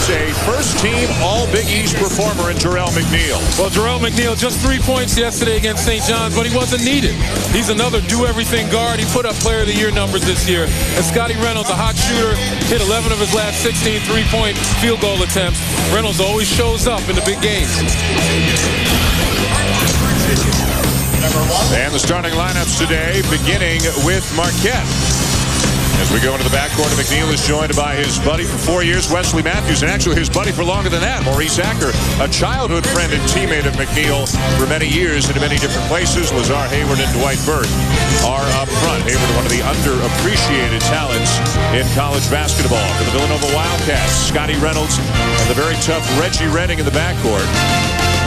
is a first-team All-Big East performer in Jarrell McNeal. Well, Jarrell McNeal, just 3 points yesterday against St. John's, but he wasn't needed. He's another do-everything guard. He put up Player of the Year numbers this year. And Scotty Reynolds, a hot shooter, hit 11 of his last 16 three-point field goal attempts. Reynolds always shows up in the big games. And the starting lineups today, beginning with Marquette. As we go into the backcourt, McNeal is joined by his buddy for 4 years, Wesley Matthews, and actually his buddy for longer than that, Maurice Acker, a childhood friend and teammate of McNeal for many years in many different places. Lazar Hayward and Dwight Burke are up front. Hayward, one of the underappreciated talents in college basketball. For the Villanova Wildcats, Scotty Reynolds and the very tough Reggie Redding in the backcourt.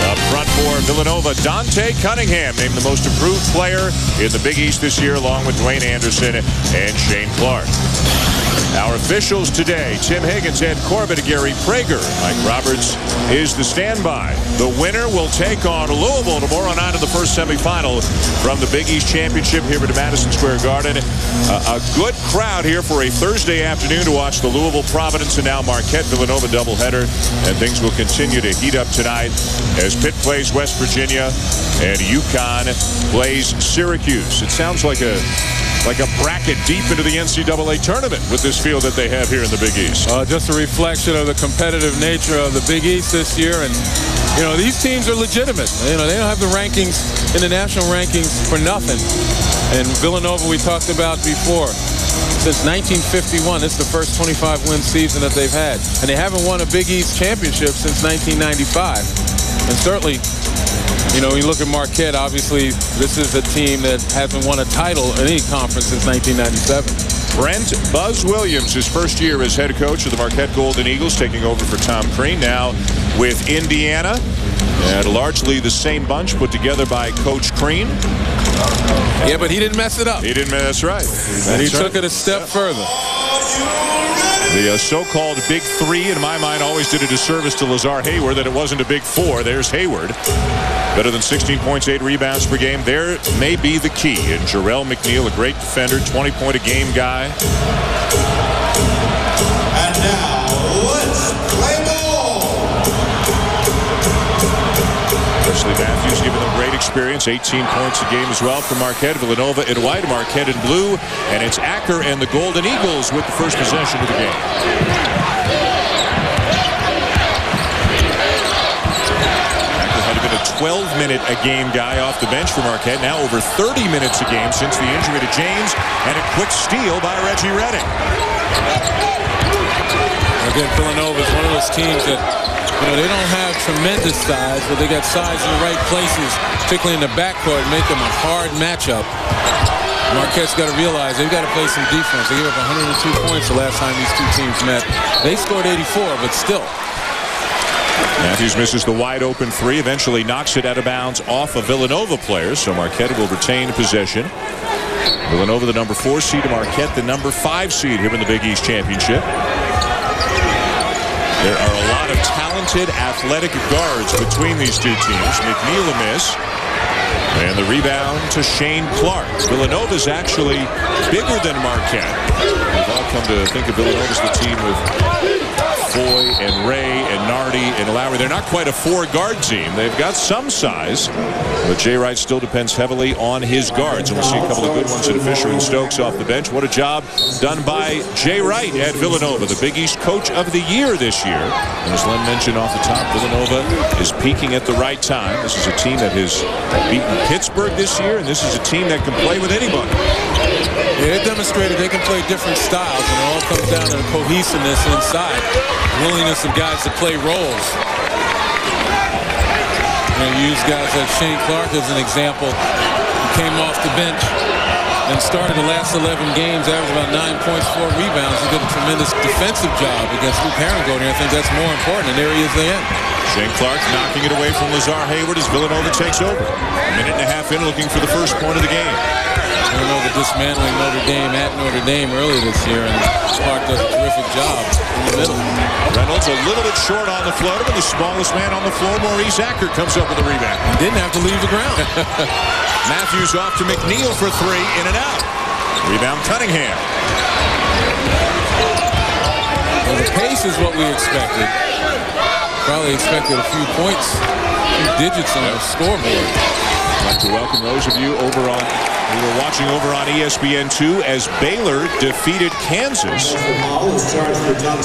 Up front for Villanova, Dante Cunningham, named the most improved player in the Big East this year, along with Dwayne Anderson and Shane Clark. Our officials today, Tim Higgins, Ed Corbett, Gary Prager. Mike Roberts is the standby. The winner will take on Louisville tomorrow night in the first semifinal from the Big East Championship here at Madison Square Garden. A good crowd here for a Thursday afternoon to watch the Louisville, Providence, and now Marquette Villanova doubleheader. And things will continue to heat up tonight as Pitt plays West Virginia and UConn plays Syracuse. It sounds like a bracket deep into the NCAA tournament with this field that they have here in the Big East. Just a reflection of the competitive nature of the Big East this year. And, you know, these teams are legitimate. You know, they don't have the rankings in the national rankings for nothing. And Villanova, we talked about before, since 1951, this is the first 25-win season that they've had. And they haven't won a Big East championship since 1995. And certainly, you know, you look at Marquette, obviously, this is a team that hasn't won a title in any conference since 1997. Brent Buzz Williams, his first year as head coach of the Marquette Golden Eagles, taking over for Tom Crean, now with Indiana. And largely the same bunch put together by Coach Crean. Yeah, but he didn't mess it up. He didn't, that's right. And he took it a step further. The so-called Big Three, in my mind, always did a disservice to Lazar Hayward that it wasn't a Big Four. There's Hayward. Better than 16 points, 8 rebounds per game. There may be the key. And Jarrell McNeal, a great defender, 20-point-a-game guy. And now, let's play ball. Wesley Matthews giving them great experience. 18 points a game as well for Marquette. Villanova in white, Marquette in blue. And it's Acker and the Golden Eagles with the first possession of the game. Acker had been a 12-minute-a-game guy off the bench for Marquette. Now over 30 minutes a game since the injury to James. And a quick steal by Reggie Redding. Again, Villanova is one of those teams that, you know, they don't have tremendous size, but they got size in the right places, particularly in the backcourt, make them a hard matchup. Marquette's got to realize they've got to play some defense. They gave up 102 points the last time these two teams met. They scored 84, but still. Matthews misses the wide-open three, eventually knocks it out of bounds off a Villanova player, so Marquette will retain possession. Villanova, the number 4 seed, Marquette, the number 5 seed here in the Big East Championship. There are a lot of talented, athletic guards between these two teams. McNeal a miss. And the rebound to Shane Clark. Villanova's actually bigger than Marquette. We've all come to think of Villanova as the team with Foy and Ray and Nardi and Lowry. They're not quite a 4-guard team. They've got some size, but Jay Wright still depends heavily on his guards. And we'll see a couple of good ones in Fisher and Stokes off the bench. What a job done by Jay Wright at Villanova, the Big East Coach of the Year this year. And as Len mentioned off the top, Villanova is peaking at the right time. This is a team that has beaten Pittsburgh this year, and this is a team that can play with anybody. Yeah, they demonstrated they can play different styles, and it all comes down to the cohesiveness inside, willingness of guys to play roles. You use guys like Shane Clark as an example. He came off the bench and started the last 11 games, averaged about 9 points, 4 rebounds. He did a tremendous defensive job against Luke Herringold, and I think that's more important, and there he is at the end. Shane Clark knocking it away from Lazar Hayward as Villanova takes over. A minute and a half in, looking for the first point of the game. Villanova dismantling Notre Dame at Notre Dame earlier this year, and Clark does a terrific job in the middle. Reynolds a little bit short on the floater, but the smallest man on the floor, Maurice Acker, comes up with a rebound. He didn't have to leave the ground. Matthews off to McNeal for 3, in and out. Rebound Cunningham. Well, The pace is what we expected. Probably expected a few points, a few digits on the scoreboard. I'd like to welcome those of you over on, we were watching over on ESPN2 as Baylor defeated Kansas.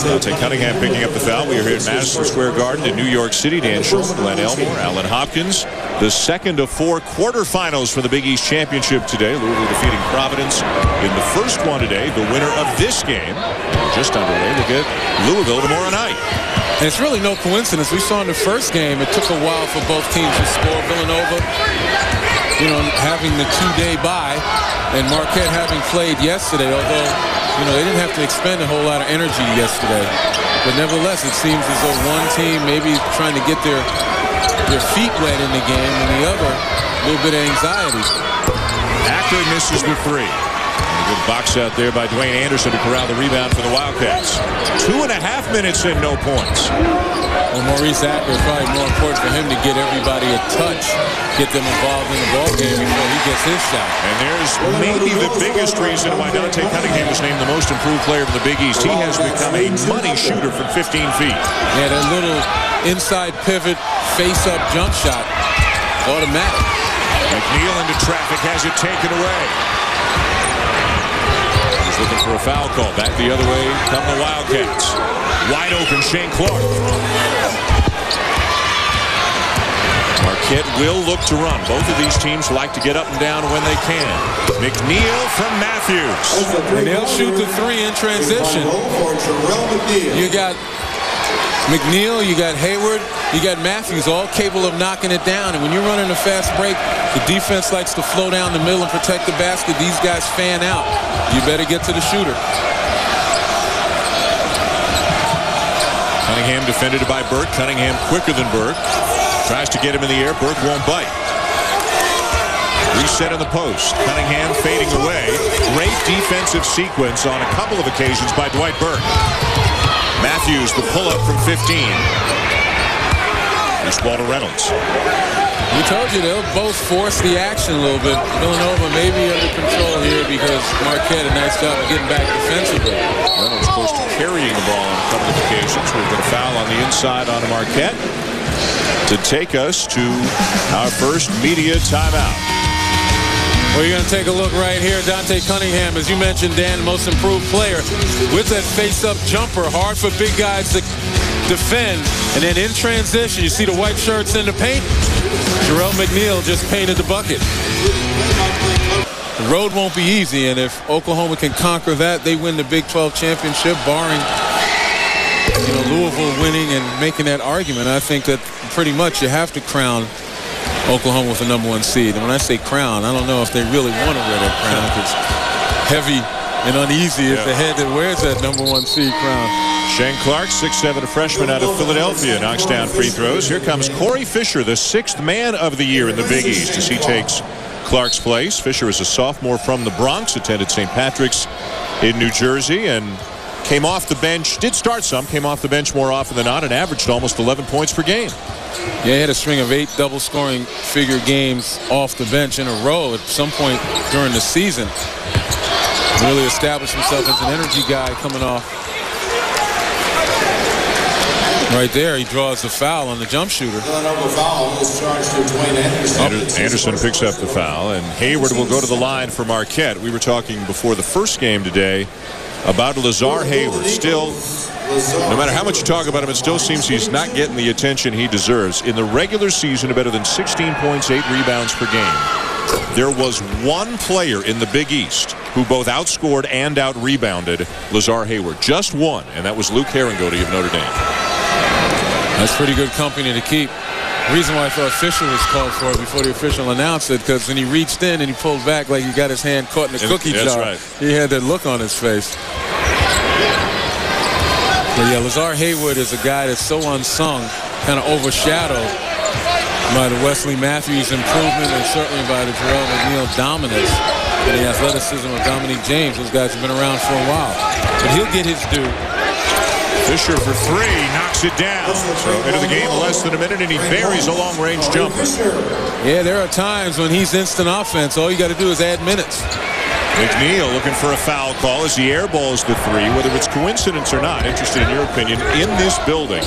Dante Cunningham picking up the foul. We are here at Madison Square Garden in New York City. Dan Schulman, Glenn Elmore, Alan Hopkins. The second of 4 quarterfinals for the Big East Championship today. Louisville defeating Providence in the first one today. The winner of this game, just underway, will get Louisville tomorrow night. And it's really no coincidence. We saw in the first game, it took a while for both teams to score. Villanova, having the 2-day bye, and Marquette having played yesterday, although, they didn't have to expend a whole lot of energy yesterday. But nevertheless, it seems as though one team maybe trying to get their feet wet in the game, and the other, a little bit of anxiety. Acker misses the 3. A good box out there by Dwayne Anderson to corral the rebound for the Wildcats. 2.5 minutes and no points. Well, Maurice Acker is probably more important for him to get everybody a touch, get them involved in the ball game before he gets his shot. And there's maybe the biggest reason why Dante Cunningham was named the most improved player in the Big East. He has become a money shooter from 15 feet. Yeah, that little inside pivot, face-up jump shot, automatic. McNeil into traffic, has it taken away. He's looking for a foul call. Back the other way come the Wildcats. Wide open, Shane Clark. Marquette will look to run. Both of these teams like to get up and down when they can. McNeil from Matthews. And they'll shoot the 3 in transition. You got McNeil, you got Hayward, you got Matthews, all capable of knocking it down. And when you're running a fast break, the defense likes to flow down the middle and protect the basket. These guys fan out. You better get to the shooter. Cunningham defended by Burke. Cunningham quicker than Burke. Tries to get him in the air. Burke won't bite. Reset in the post. Cunningham fading away. Great defensive sequence on a couple of occasions by Dwight Burke. Matthews, the pull-up from 15. Here's Walter Reynolds. We told you they'll both force the action a little bit. Villanova may be under control here because Marquette a nice job of getting back defensively. Reynolds close to carrying the ball on a couple of occasions. We've got a foul on the inside on Marquette to take us to our first media timeout. Well, you're going to take a look right here. Dante Cunningham, as you mentioned, Dan, most improved player with that face-up jumper. Hard for big guys to defend. And then in transition, you see the white shirts in the paint. Jarrell McNeil just painted the bucket. The road won't be easy, and if Oklahoma can conquer that, they win the Big 12 championship, barring Louisville winning and making that argument. I think that pretty much you have to crown Oklahoma with the #1 seed. And when I say crown, I don't know if they really want to wear that crown. It's heavy and uneasy if the head that wears that #1 seed crown. Shane Clark, 6'7", a freshman out of Philadelphia, knocks down free throws. Here comes Corey Fisher, the 6th man of the year in the Big East, as he takes Clark's place. Fisher is a sophomore from the Bronx, attended St. Patrick's in New Jersey, and came off the bench, did start some, came off the bench more often than not, and averaged almost 11 points per game. Yeah, he had a string of 8 double-scoring figure games off the bench in a row at some point during the season. Really established himself as an energy guy coming off. Right there, he draws the foul on the jump shooter. Anderson picks up the foul, and Hayward will go to the line for Marquette. We were talking before the first game today about Lazar Hayward. Still, no matter how much you talk about him, it still seems he's not getting the attention he deserves. In the regular season, better than 16 points, 8 rebounds per game. There was one player in the Big East who both outscored and out-rebounded Lazar Hayward. Just one, and that was Luke Herringotti of Notre Dame. That's pretty good company to keep. The reason why I thought Fisher was called for it before the official announced it, because when he reached in and he pulled back like he got his hand caught in a cookie jar, right. He had that look on his face. But yeah, Lazar Hayward is a guy that's so unsung, kind of overshadowed by the Wesley Matthews improvement and certainly by the Jarrell McNeil dominance and the athleticism of Dominique James. Those guys have been around for a while. But he'll get his due. Fisher for 3, knocks it down. So into the game in less than a minute, and he buries a long-range jumper. Yeah, there are times when he's instant offense. All you got to do is add minutes. McNeil looking for a foul call as he airballs the three. Whether it's coincidence or not, interested in your opinion, in this building,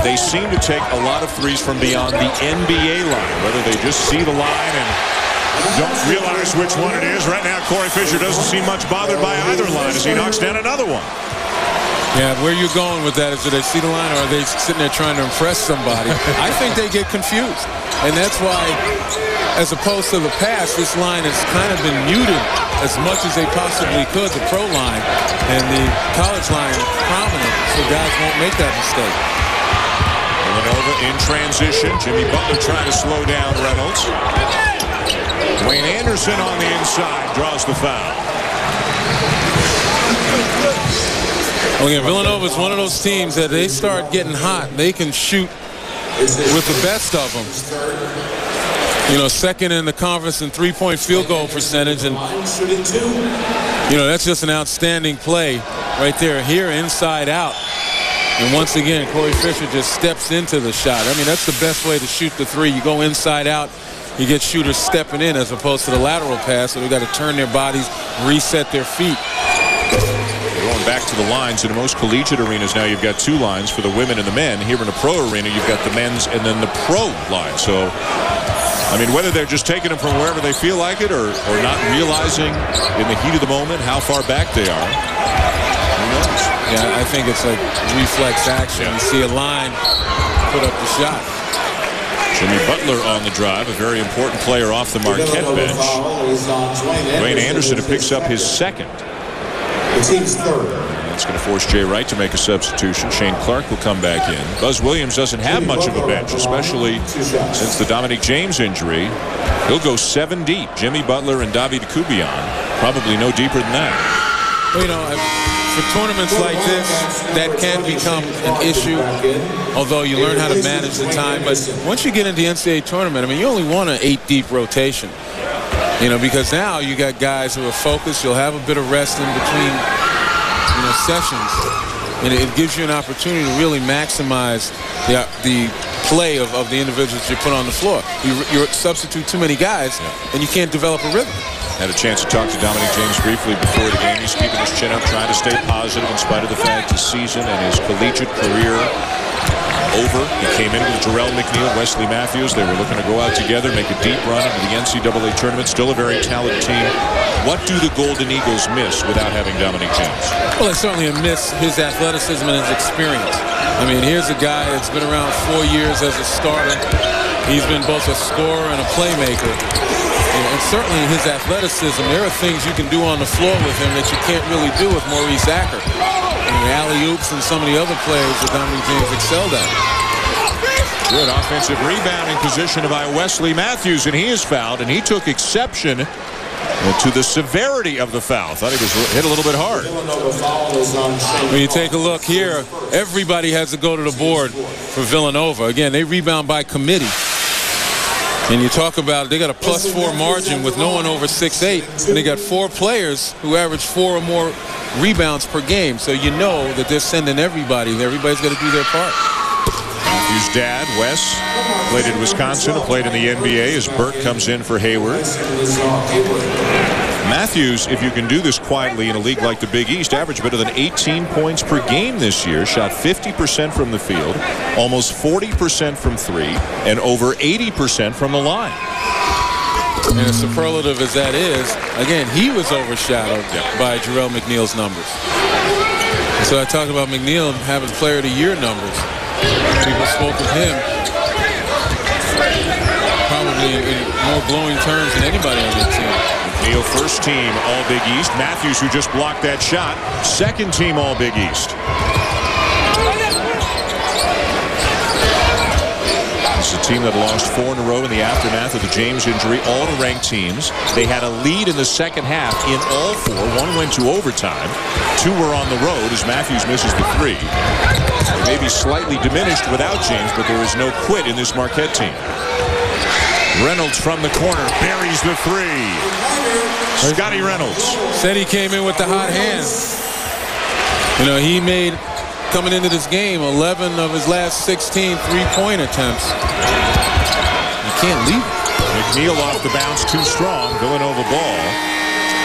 they seem to take a lot of threes from beyond the NBA line. Whether they just see the line and don't realize which one it is. Right now, Corey Fisher doesn't seem much bothered by either line as he knocks down another one. Yeah, where you're going with that is, do they see the line or are they sitting there trying to impress somebody? I think they get confused. And that's why, as opposed to the past, this line has kind of been muted as much as they possibly could, the pro line, and the college line prominent, so guys won't make that mistake. Villanova in transition. Jimmy Butler trying to slow down Reynolds. Wayne Anderson on the inside draws the foul. Well, again, Villanova is one of those teams that they start getting hot. They can shoot with the best of them. You know, second in the conference in three-point field goal percentage. And, you know, that's just an outstanding play right there. Here, inside out. And once again, Corey Fisher just steps into the shot. I mean, that's the best way to shoot the three. You go inside out. You get shooters stepping in as opposed to the lateral pass. So they've got to turn their bodies, reset their feet. Going back to the lines, in most collegiate arenas now you've got two lines for the women and the men. Here in a pro arena you've got the men's and then the pro line. So, I mean, whether they're just taking them from wherever they feel like it or not realizing in the heat of the moment how far back they are, who knows? Yeah, I think it's like reflex action. You see a line, put up the shot. Jimmy Butler on the drive, a very important player off the Marquette bench. Wayne Anderson picks up his second. The team's third. That's going to force Jay Wright to make a substitution. Shane Clark will come back in. Buzz Williams doesn't have much of a bench, especially since the Dominic James injury. He'll go 7 deep. Jimmy Butler and David Kubian, probably no deeper than that. Well, you know, for tournaments like this, that can become an issue, although you learn how to manage the time. But once you get into the NCAA tournament, I mean, you only want an 8-deep rotation. You know, because now you got guys who are focused. You'll have a bit of rest in between, you know, sessions. And it gives you an opportunity to really maximize the play of the individuals you put on the floor. You substitute too many guys, and you can't develop a rhythm. Had a chance to talk to Dominic James briefly before the game. He's keeping his chin up, trying to stay positive in spite of the fact his season and his collegiate career over. He came in with Jarrell McNeil, Wesley Matthews. They were looking to go out together, make a deep run into the NCAA tournament. Still a very talented team. What do the Golden Eagles miss without having Dominic James? Well, they certainly miss his athleticism and his experience. I mean, here's a guy that's been around 4 years as a starter. He's been both a scorer and a playmaker. And certainly his athleticism, there are things you can do on the floor with him that you can't really do with Maurice Acker. And alley-oops and some of the other players that Dominic James excelled at. Good offensive rebounding position by Wesley Matthews, and he is fouled, and he took exception to the severity of the foul. Thought he was hit a little bit hard. When you take a look here, everybody has to go to the board for Villanova. Again, they rebound by committee. And you talk about they got a +4 margin with no one over 6'8", and they got 4 players who average 4 or more rebounds per game. So you know that they're sending everybody. Everybody's got to do their part. Matthews' dad, Wes, played in Wisconsin, played in the NBA as Burt comes in for Hayward. Matthews, if you can do this quietly in a league like the Big East, averaged better than 18 points per game this year, shot 50% from the field, almost 40% from 3, and over 80% from the line. And as superlative as that is, again, he was overshadowed by Jarrell McNeil's numbers. So I talked about McNeil having Player of the Year numbers. People spoke of him probably in more glowing terms than anybody on that team. McNeil, first team All-Big East. Matthews, who just blocked that shot, second team All-Big East. This is a team that lost 4 in a row in the aftermath of the James injury. All the ranked teams. They had a lead in the second half in all 4. 1 went to overtime. 2 were on the road as Matthews misses the 3. They may be slightly diminished without James, but there is no quit in this Marquette team. Reynolds from the corner buries the 3. Scotty Reynolds said he came in with the hot hand. You know, he made, coming into this game, 11 of his last 16 three-point attempts. You can't leave it. McNeil off the bounce, too strong. Villanova ball.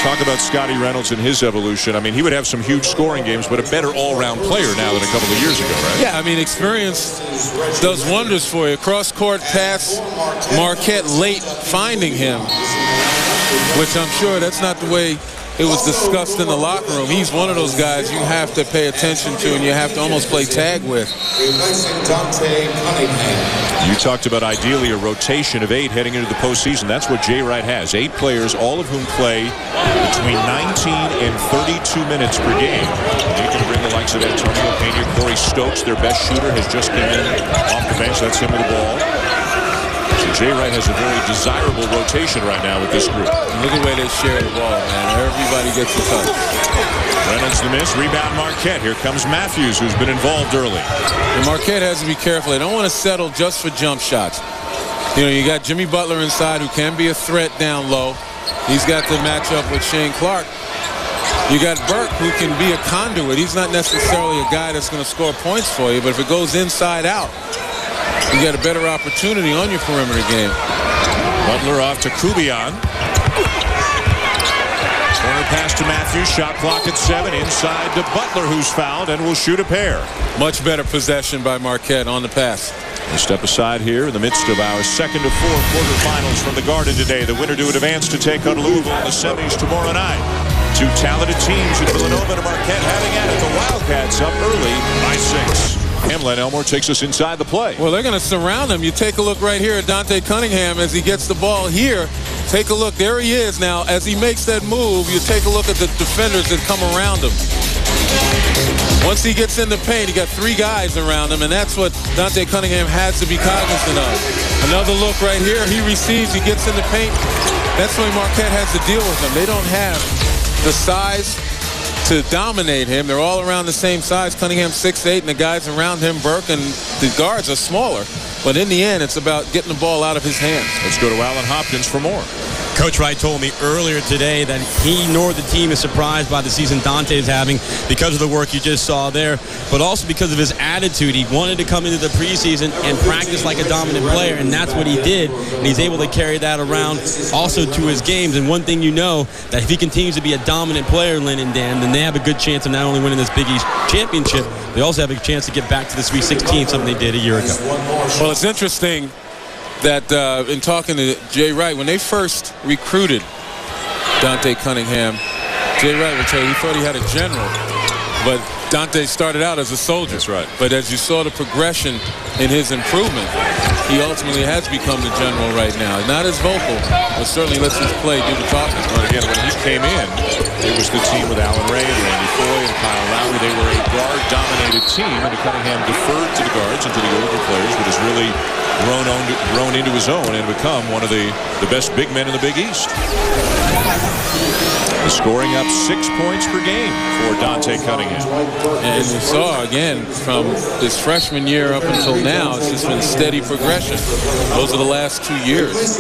Talk about Scotty Reynolds and his evolution. I mean, he would have some huge scoring games, but a better all-round player now than a couple of years ago, right? Yeah, I mean, experience does wonders for you. Cross-court pass, Marquette late finding him, which I'm sure that's not the way it was discussed in the locker room. He's one of those guys you have to pay attention to and you have to almost play tag with. You talked about ideally a rotation of 8 heading into the postseason. That's what Jay Wright has. 8 players, all of whom play between 19 and 32 minutes per game. You can bring the likes of Antonio Pena, Corey Stokes, their best shooter, has just come in off the bench. That's him with the ball. So Jay Wright has a very desirable rotation right now with this group. Look at the way they share the ball, man. Everybody gets a touch. Reynolds the miss. Rebound Marquette. Here comes Matthews, who's been involved early. And Marquette has to be careful. They don't want to settle just for jump shots. You know, you got Jimmy Butler inside who can be a threat down low. He's got to match up with Shane Clark. You got Burke, who can be a conduit. He's not necessarily a guy that's going to score points for you, but if it goes inside out, you got a better opportunity on your perimeter game. Butler off to Kubian. Corner pass to Matthews. Shot clock at 7. Inside to Butler, who's fouled and will shoot a pair. Much better possession by Marquette on the pass. We step aside here in the midst of our second of 4 quarterfinals from the Garden today. The winner to advance to take on Louisville in the semis tomorrow night. 2 talented teams in Villanova and Marquette having at it. The Wildcats up early by 6. Hamlin Elmore takes us inside the play. Well, they're going to surround him. You take a look right here at Dante Cunningham as he gets the ball here. Take a look. There he is now. As he makes that move, you take a look at the defenders that come around him. Once he gets in the paint, he got 3 guys around him, and that's what Dante Cunningham has to be cognizant of. Another look right here. He receives. He gets in the paint. That's the way Marquette has to deal with him. They don't have the size to dominate him. They're all around the same size. Cunningham 6'8", and the guys around him, Burke, and the guards are smaller. But in the end, it's about getting the ball out of his hands. Let's go to Alan Hopkins for more. Coach Wright told me earlier today that he nor the team is surprised by the season Dante is having because of the work you just saw there, but also because of his attitude. He wanted to come into the preseason and practice like a dominant player, and that's what he did, and he's able to carry that around also to his games. And one thing you know, that if he continues to be a dominant player, Lynn and Dan, then they have a good chance of not only winning this Big East championship, they also have a chance to get back to the Sweet 16, something they did a year ago. Well, it's interesting that in talking to Jay Wright, when they first recruited Dante Cunningham, Jay Wright would tell you he thought he had a general, but Dante started out as a soldier. That's right. But as you saw the progression in his improvement, he ultimately has become the general right now. Not as vocal, but certainly lets his play do the talking. But again, when he came in, it was the team with Alan Ray and Randy Foy and Kyle Lowry. They were a guard-dominated team, and Cunningham deferred to the guards and to the older players, but has really grown into his own and become one of the best big men in the Big East. Scoring up 6 points per game for Dante Cunningham. And you saw, again, from his freshman year up until now, it's just been steady progression. Those are the last 2 years.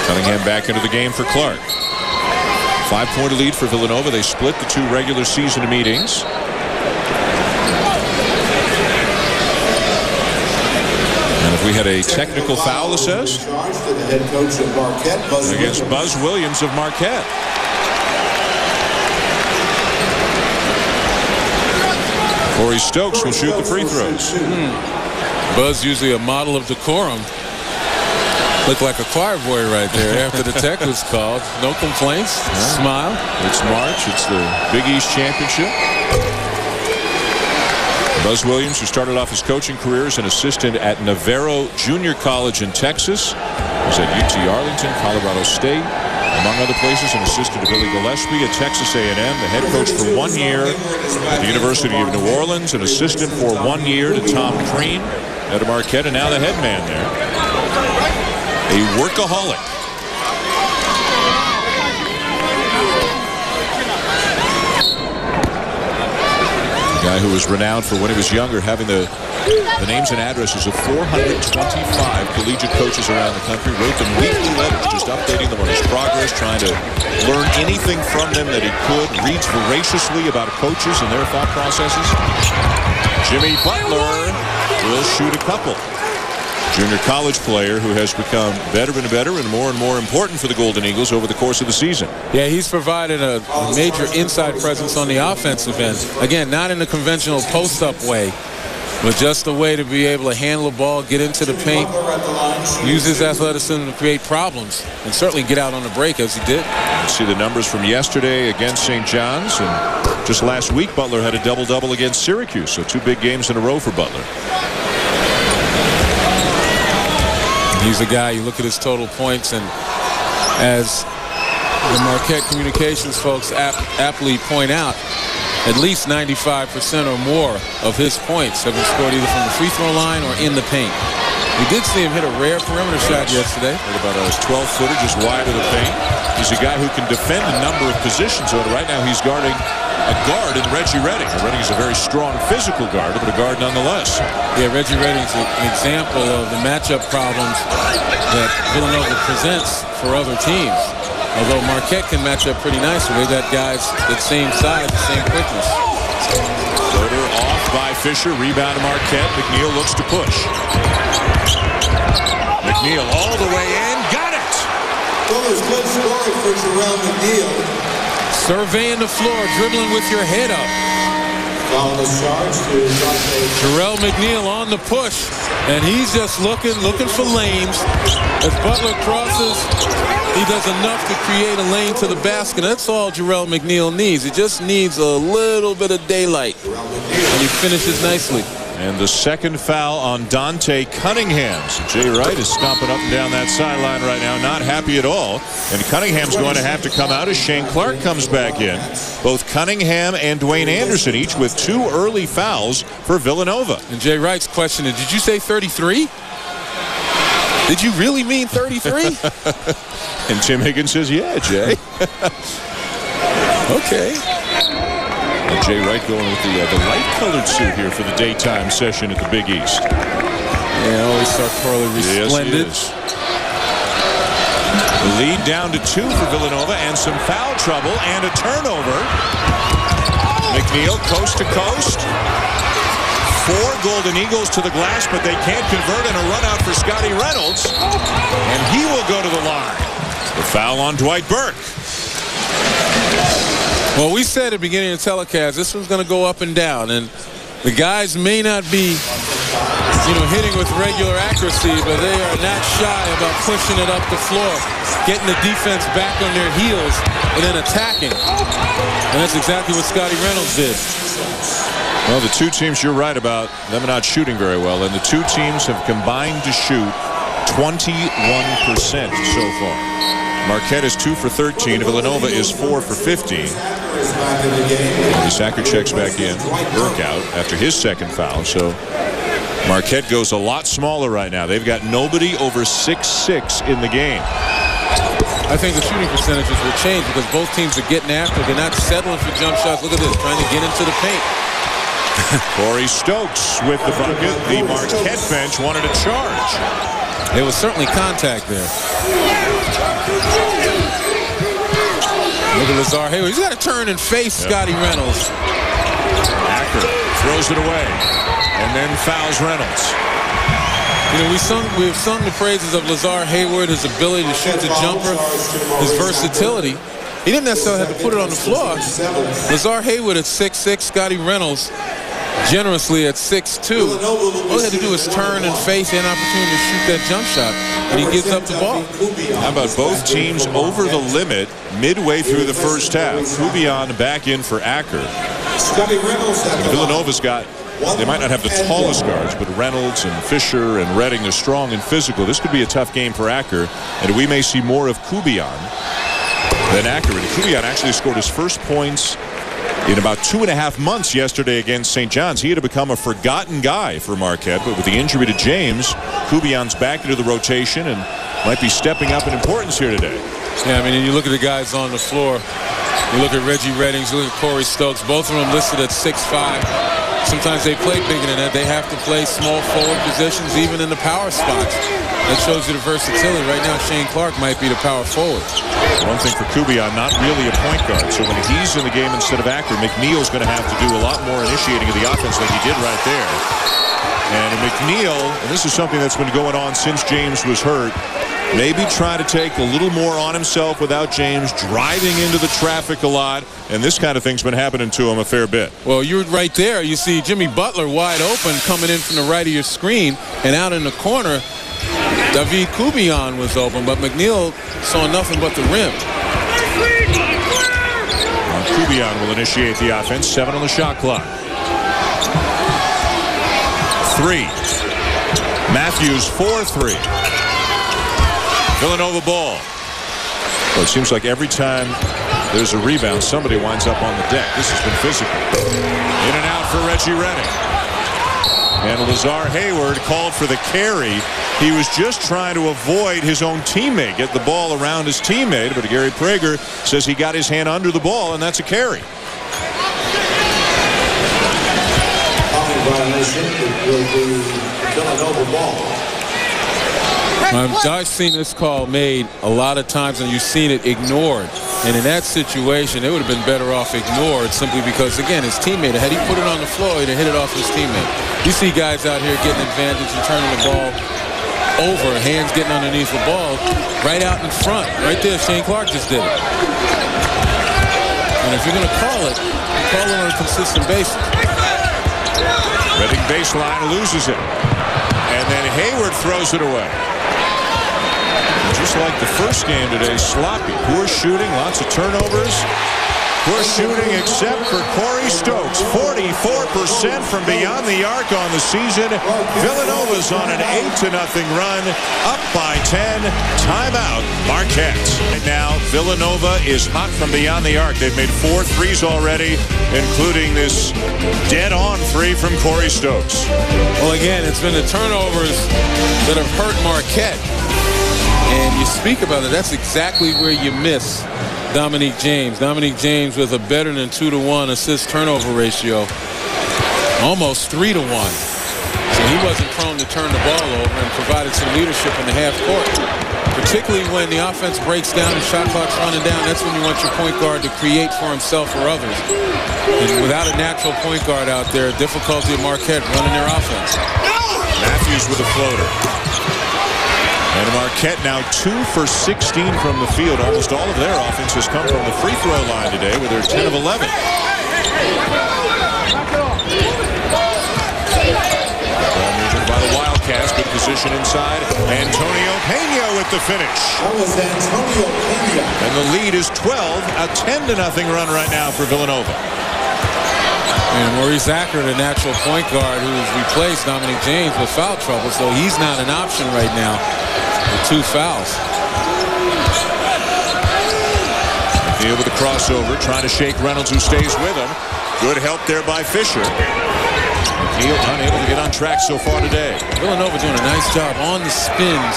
Cunningham back into the game for Clark. 5-point lead for Villanova. They split the 2 regular season meetings. And if we had a technical foul assessed against Buzz Williams of Marquette. Corey Stokes will shoot the free throws. Buzz, usually a model of decorum. Looked like a choir boy right there after the tech was called. No complaints. Smile. It's March. It's the Big East Championship. Buzz Williams, who started off his coaching career as an assistant at Navarro Junior College in Texas, was at UT Arlington, Colorado State, among other places, an assistant to Billy Gillespie at Texas A&M, the head coach for 1 year at the University of New Orleans, an assistant for 1 year to Tom Crean at Marquette, and now the head man there. A workaholic. Guy who was renowned for when he was younger having the names and addresses of 425 collegiate coaches around the country, wrote them weekly letters just updating them on his progress, trying to learn anything from them that he could, reads voraciously about coaches and their thought processes. Jimmy Butler will shoot a couple. Junior college player who has become better and better and more important for the Golden Eagles over the course of the season. Yeah, he's provided a major inside presence on the offensive end. Again, not in the conventional post-up way, but just a way to be able to handle the ball, get into the paint, use his athleticism to create problems, and certainly get out on the break as he did. You see the numbers from yesterday against St. John's, and just last week Butler had a double-double against Syracuse, so 2 big games in a row for Butler. He's a guy, you look at his total points, and as the Marquette communications folks aptly point out, at least 95% or more of his points have been scored either from the free throw line or in the paint. We did see him hit a rare perimeter shot yesterday. About a 12-footer just wide of the paint. He's a guy who can defend a number of positions. So right now he's guarding a guard in Reggie Redding. Redding is a very strong physical guard, but a guard nonetheless. Yeah, Reggie Redding's an example of the matchup problems that Villanova presents for other teams. Although Marquette can match up pretty nicely. They got guys the same size, the same quickness. Floater off by Fisher. Rebound to Marquette. McNeil looks to push. McNeil all the way in. Got it! Well, there's good scoring for Jarrell McNeil. Surveying the floor, dribbling with your head up. Jarrell McNeil on the push, and he's just looking for lanes. As Butler crosses, he does enough to create a lane to the basket. That's all Jarrell McNeil needs. He just needs a little bit of daylight, and he finishes nicely. And the second foul on Dante Cunningham. So Jay Wright is stomping up and down that sideline right now, not happy at all. And Cunningham's going to have to come out as Shane Clark comes back in. Both Cunningham and Dwayne Anderson, each with 2 early fouls for Villanova. And Jay Wright's questioning, did you say 33? Did you really mean 33? And Tim Higgins says, yeah, Jay. Okay. And Jay Wright going with the light-colored suit here for the daytime session at the Big East. Yeah, always sartorially resplendent. Yes, the lead down to 2 for Villanova, and some foul trouble and a turnover. McNeil coast to coast. 4 Golden Eagles to the glass, but they can't convert, and a run out for Scotty Reynolds. And he will go to the line. The foul on Dwight Burke. Well, we said at the beginning of the telecast, this one's going to go up and down, and the guys may not be, hitting with regular accuracy, but they are not shy about pushing it up the floor, getting the defense back on their heels, and then attacking. And that's exactly what Scotty Reynolds did. Well, the 2 teams, you're right about them not shooting very well, and the 2 teams have combined to shoot 21% so far. Marquette is 2 for 13. Villanova is 4 for 15. Sacker checks back in. Burke out after his second foul. So Marquette goes a lot smaller right now. They've got nobody over 6'6" in the game. I think the shooting percentages will change because both teams are getting after it. They're not settling for jump shots. Look at this, trying to get into the paint. Corey Stokes with the bucket. The Marquette bench wanted a charge. There was certainly contact there. Look at Lazar Hayward. He's got to turn and face Scotty Reynolds. Acker throws it away and then fouls Reynolds. We've sung the praises of Lazar Hayward, his ability to shoot the jumper, his versatility. He didn't necessarily have to put it on the floor. Lazar Hayward at 6'6", Scotty Reynolds generously at 6'2". All he had to do is turn and face an opportunity to shoot that jump shot, and he gives up the ball. How about both teams over the limit midway through the first half? Kubian back in for Acker. Villanova's got, they might not have the tallest guards, but Reynolds and Fisher and Redding are strong and physical. This could be a tough game for Acker, and we may see more of Kubian than Acker. And Kubian actually scored his first points in about 2.5 months yesterday against St. John's. He had become a forgotten guy for Marquette, but with the injury to James, Kubian's back into the rotation and might be stepping up in importance here today. Yeah, I mean, you look at the guys on the floor. You look at Reggie Redding, you look at Corey Stokes, both of them listed at 6'5". Sometimes they play bigger than that. They have to play small forward positions, even in the power spots. That shows you the versatility. Right now, Shane Clark might be the power forward. One thing for Kubian, not really a point guard. So when he's in the game instead of Acker, McNeil's going to have to do a lot more initiating of the offense like he did right there. And McNeil, and this is something that's been going on since James was hurt, maybe try to take a little more on himself without James, driving into the traffic a lot, and this kind of thing's been happening to him a fair bit. Well, you're right there. You see Jimmy Butler wide open coming in from the right of your screen, and out in the corner, David Kubian was open, but McNeil saw nothing but the rim. Kubian will initiate the offense. 7 on the shot clock. 3. Matthews 4-3. Villanova ball. Well, it seems like every time there's a rebound, somebody winds up on the deck. This has been physical. In and out for Reggie Redding. And Lazar Hayward called for the carry. He was just trying to avoid his own teammate, get the ball around his teammate, but Gary Prager says he got his hand under the ball, and that's a carry. Violation, it will be Villanova ball. I've seen this call made a lot of times, and you've seen it ignored. And in that situation, it would have been better off ignored simply because, again, his teammate, had he put it on the floor, he'd have hit it off his teammate. You see guys out here getting advantage and turning the ball over, hands getting underneath the ball, right out in front. Right there, Shane Clark just did it. And if you're going to call it, call it on a consistent basis. Redding baseline, loses it. And then Hayward throws it away. Just like the first game today, sloppy. Poor shooting, lots of turnovers. Poor shooting except for Corey Stokes. 44% from beyond the arc on the season. Villanova's on an 8-0 run, up by 10. Timeout, Marquette. And now Villanova is hot from beyond the arc. They've made 4 threes already, including this dead-on 3 from Corey Stokes. Well, again, it's been the turnovers that have hurt Marquette. And you speak about it, that's exactly where you miss Dominique James. Dominique James with a better than 2-to-1 assist-turnover ratio, almost 3-to-1. So he wasn't prone to turn the ball over and provided some leadership in the half court. Particularly when the offense breaks down and shot clock's running down, that's when you want your point guard to create for himself or others. And without a natural point guard out there, difficulty of Marquette running their offense. Matthews with a floater. And Marquette now 2 for 16 from the field. Almost all of their offense has come from the free throw line today, with their 10 of 11. Ball moving by the Wildcats. Good position inside. Antonio Pena with the finish. That was Antonio Pena. And the lead is 12. A 10-0 run right now for Villanova. And Maurice Acker, the natural point guard who's replaced Dominique James with foul trouble, so he's not an option right now with 2 fouls. McNeil with the crossover, trying to shake Reynolds, who stays with him. Good help there by Fisher. McNeil unable to get on track so far today. Villanova doing a nice job on the spins.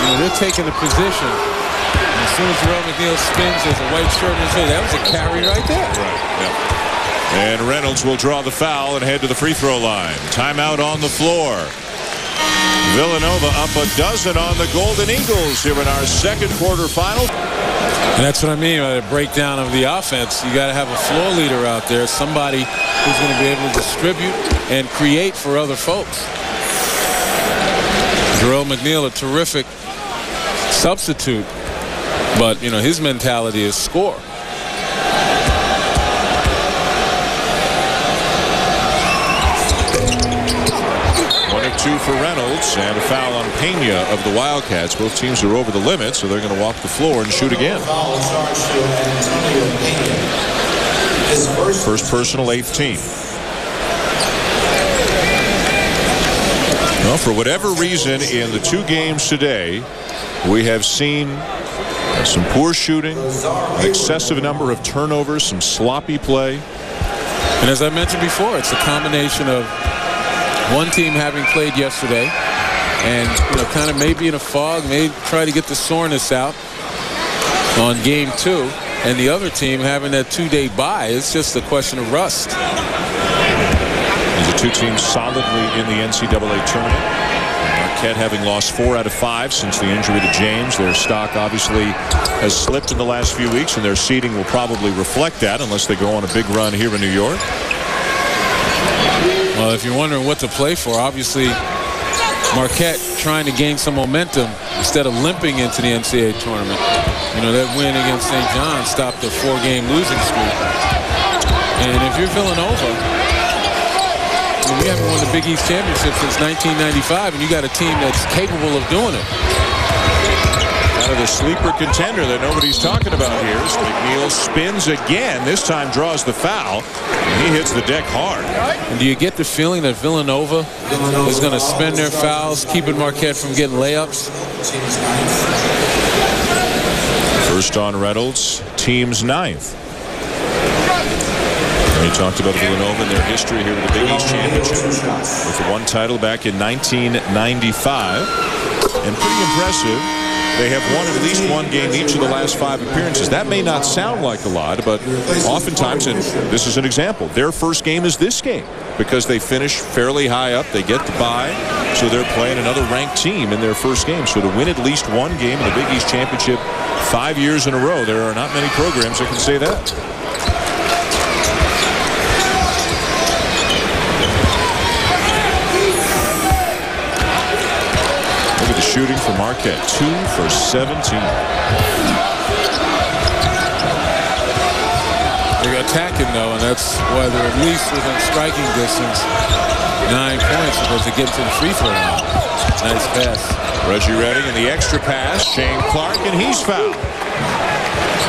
You know, they're taking the position. And as soon as Jerome McNeil spins, there's a white shirt in his head. That was a carry right there. Right, yeah. And Reynolds will draw the foul and head to the free throw line. Timeout on the floor. Villanova up a dozen on the Golden Eagles here in our second quarter final. And that's what I mean by the breakdown of the offense. You got to have a floor leader out there, somebody who's going to be able to distribute and create for other folks. Jerome McNeil, a terrific substitute, but you know his mentality is score. 2 for Reynolds, and a foul on Pena of the Wildcats. Both teams are over the limit, so they're going to walk the floor and shoot again. First personal, 8th team. Well, for whatever reason, in the 2 games today, we have seen some poor shooting, an excessive number of turnovers, some sloppy play. And as I mentioned before, it's a combination of one team having played yesterday and kind of maybe in a fog, maybe try to get the soreness out on game 2, and the other team having that 2-day bye. It's just a question of rust. These are 2 teams solidly in the NCAA tournament. Marquette having lost 4 out of 5 since the injury to James. Their stock obviously has slipped in the last few weeks, and their seeding will probably reflect that unless they go on a big run here in New York. Well, if you're wondering what to play for, obviously Marquette trying to gain some momentum instead of limping into the NCAA tournament. You know, that win against St. John stopped a 4-game losing streak. And if you're Villanova, we haven't won the Big East Championship since 1995, and you got a team that's capable of doing it. Kind of the sleeper contender that nobody's talking about here is McNeil spins again. This time draws the foul, and he hits the deck hard. And do you get the feeling that Villanova is going to spend their fouls, keeping Marquette from getting layups? First on Reynolds, team's 9th. We talked about Villanova and their history here with the Big East Championship with the one title back in 1995. And pretty impressive. They have won at least one game each of the last 5 appearances. That may not sound like a lot, but oftentimes, and this is an example, their first game is this game because they finish fairly high up. They get the bye, so they're playing another ranked team in their first game. So to win at least one game in the Big East Championship 5 years in a row, there are not many programs that can say that. Shooting for Marquette, 2 for 17. They're attacking though, and that's why they're at least within striking distance. 9 points because they get to the free throw line. Nice pass. Reggie Redding and the extra pass. Shane Clark, and he's fouled.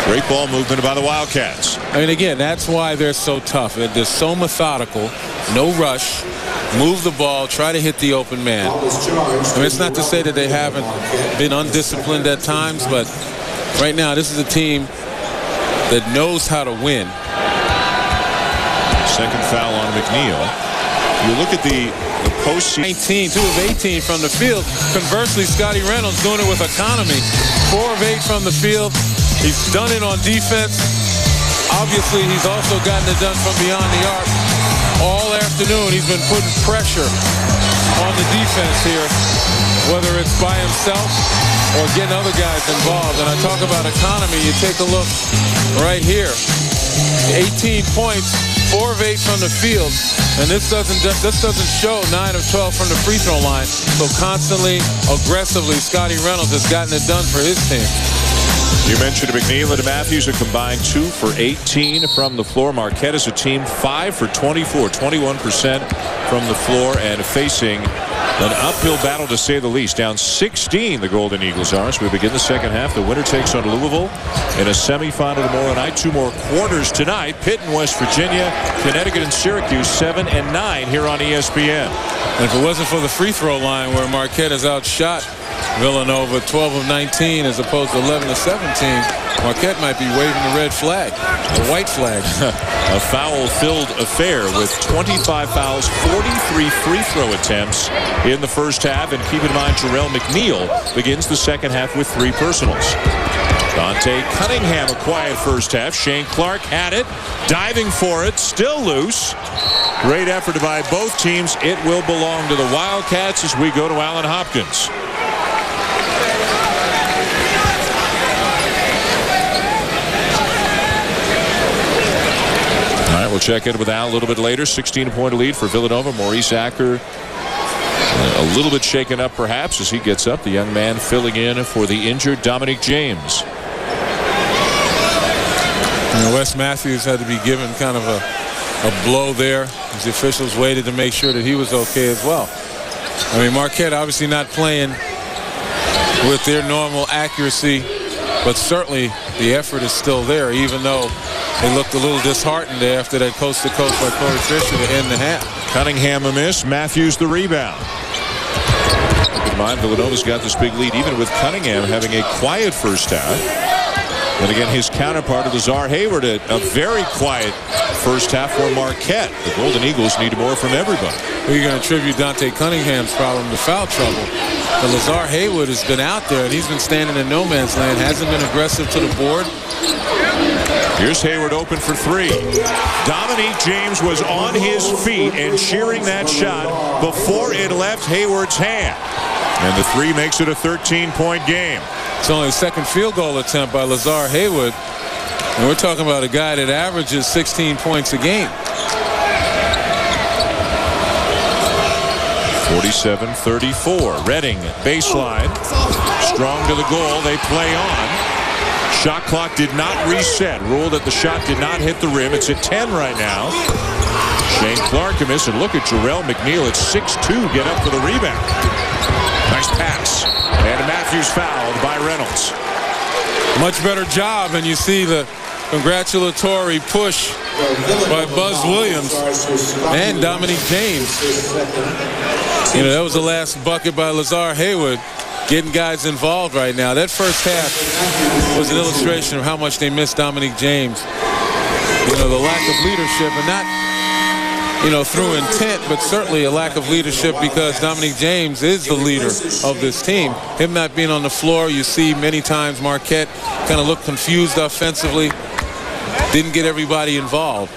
Great ball movement by the Wildcats. I mean, again, that's why they're so tough. They're so methodical, no rush. Move the ball, try to hit the open man. I mean, it's not to say that they haven't been undisciplined at times, but right now this is a team that knows how to win. Second foul on McNeil. You look at the postseason. 19, 2 of 18 from the field. Conversely, Scotty Reynolds doing it with economy. 4 of 8 from the field. He's done it on defense. Obviously, he's also gotten it done from beyond the arc. All afternoon, he's been putting pressure on the defense here, whether it's by himself or getting other guys involved. And I talk about economy. You take a look right here. 18 points, 4 of 8 from the field. And this doesn't show 9 of 12 from the free throw line. So constantly, aggressively, Scotty Reynolds has gotten it done for his team. You mentioned McNeil and Matthews, a combined 2 for 18 from the floor. Marquette is a team 5 for 24, 21% from the floor, and facing an uphill battle to say the least. Down 16, the Golden Eagles are. So we begin the second half. The winner takes on Louisville in a semifinal tomorrow night. 2 more quarters tonight. Pitt and West Virginia, Connecticut and Syracuse, 7 and 9 here on ESPN. And if it wasn't for the free throw line where Marquette has outshot Villanova 12 of 19 as opposed to 11 of 17, Marquette might be waving the red flag, the white flag. A foul-filled affair with 25 fouls, 43 free throw attempts in the first half. And keep in mind, Jarrell McNeil begins the second half with 3 personals. Dante Cunningham, a quiet first half. Shane Clark had it, diving for it, still loose. Great effort by both teams. It will belong to the Wildcats as we go to Allen Hopkins. We'll check in with Al a little bit later. 16-point lead for Villanova. Maurice Acker a little bit shaken up perhaps as he gets up. The young man filling in for the injured Dominique James. And Wes Matthews had to be given kind of a blow there as the officials waited to make sure that he was okay as well. I mean, Marquette obviously not playing with their normal accuracy, but certainly the effort is still there, even though they looked a little disheartened after that coast-to-coast by Corey Fisher to end the half. Cunningham a miss. Matthews the rebound. Keep in mind, Villanova's got this big lead, even with Cunningham having a quiet first half. And again, his counterpart, Lazar Hayward, a very quiet first half for Marquette. The Golden Eagles need more from everybody. We're going to attribute Dante Cunningham's problem to foul trouble. But Lazar Hayward has been out there, and he's been standing in no man's land, hasn't been aggressive to the board. Here's Hayward open for 3. Dominique James was on his feet and cheering that shot before it left Hayward's hand. And the 3 makes it a 13-point game. It's only the second field goal attempt by Lazar Hayward. And we're talking about a guy that averages 16 points a game. 47-34. Reading baseline. Strong to the goal. They play on. Shot clock did not reset. Ruled that the shot did not hit the rim. It's at 10 right now. Shane Clark miss, and look at Jarrell McNeil at 6'2". Get up for the rebound. Nice pass. And Matthews fouled by Reynolds. Much better job, and you see the congratulatory push by Buzz Williams and Dominique James. You know, that was the last bucket by Lazar Hayward, getting guys involved right now. That first half was an illustration of how much they missed Dominique James. You know, the lack of leadership, and not, you know, through intent, but certainly a lack of leadership because Dominique James is the leader of this team. Him not being on the floor, you see many times Marquette kind of look confused offensively. Didn't get everybody involved.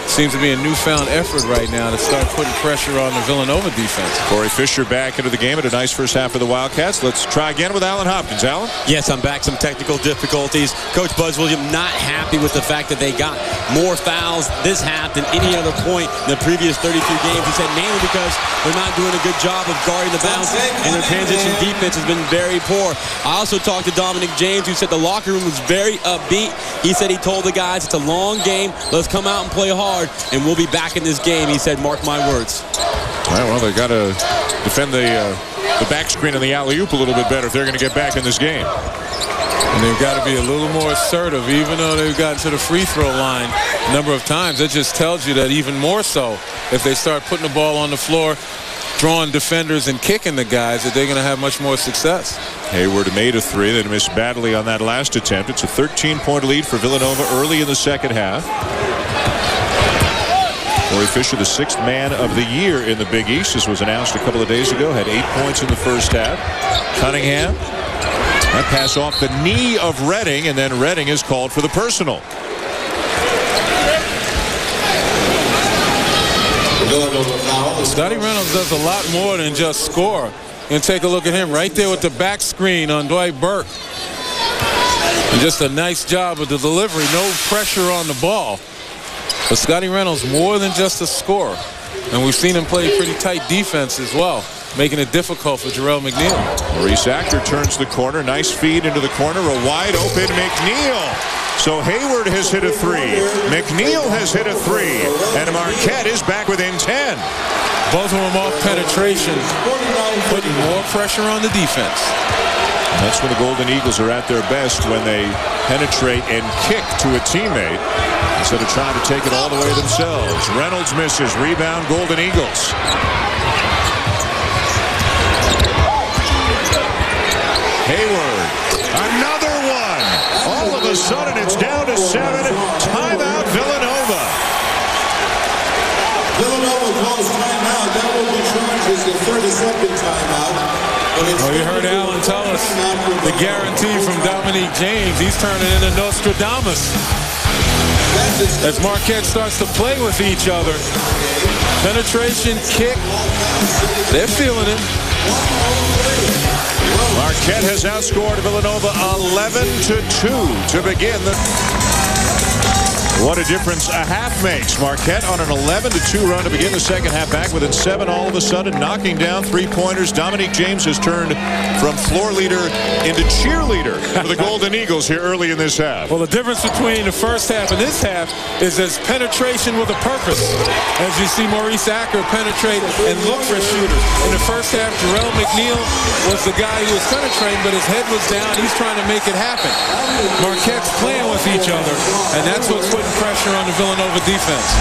Seems to be a newfound effort right now to start putting pressure on the Villanova defense. Corey Fisher back into the game at a nice first half for the Wildcats. Let's try again with Alan Hopkins. Alan? Yes, I'm back. Some technical difficulties. Coach Buzz Williams not happy with the fact that they got more fouls this half than any other point in the previous 33 games. He said mainly because they're not doing a good job of guarding the bounce, and their transition defense has been very poor. I also talked to Dominique James, who said the locker room was very upbeat. He said he told the guys it's a long game. Let's come out and play hard, and we'll be back in this game. He said, mark my words. All right, well, they got to defend the back screen and the alley-oop a little bit better if they're going to get back in this game. And they've got to be a little more assertive, even though they've gotten to the free throw line a number of times. It just tells you that even more so, if they start putting the ball on the floor, drawing defenders and kicking the guys, that they're going to have much more success. Hayward made a three. They missed badly on that last attempt. It's a 13-point lead for Villanova early in the second half. Corey Fisher, the sixth man of the year in the Big East. This was announced a couple of days ago. Had 8 points in the first half. Cunningham. That pass off the knee of Reading, and then Reading is called for the personal. Scotty Reynolds does a lot more than just score. And take a look at him right there with the back screen on Dwight Burke. And just a nice job of the delivery. No pressure on the ball. But Scotty Reynolds more than just a scorer. And we've seen him play pretty tight defense as well, making it difficult for Jarrell McNeil. Maurice Acker turns the corner. Nice feed into the corner. A wide open McNeil. So Hayward has hit a three. McNeil has hit a three. And Marquette is back within 10. Both of them off penetration, putting more pressure on the defense. That's when the Golden Eagles are at their best, when they penetrate and kick to a teammate instead of trying to take it all the way themselves. Reynolds misses. Rebound, Golden Eagles. Hayward. Another one. All of a sudden, it's down to 7. Timeout, Villanova. Villanova calls timeout. That will be charged as the 32nd timeout. Well, you heard Alan tell us the guarantee from Dominique James. He's turning into Nostradamus as Marquette starts to play with each other. Penetration, kick. They're feeling it. Marquette has outscored Villanova 11-2 to begin the... What a difference a half makes. Marquette on an 11-2 run to begin the second half, back within 7 all of a sudden, knocking down three-pointers. Dominique James has turned from floor leader into cheerleader for the Golden Eagles here early in this half. Well, the difference between the first half and this half is there's penetration with a purpose. As you see Maurice Acker penetrate and look for shooters. In the first half, Jarrell McNeil was the guy who was penetrating, but his head was down. He's trying to make it happen. Marquette's playing with each other, and that's what's putting pressure on the Villanova defense.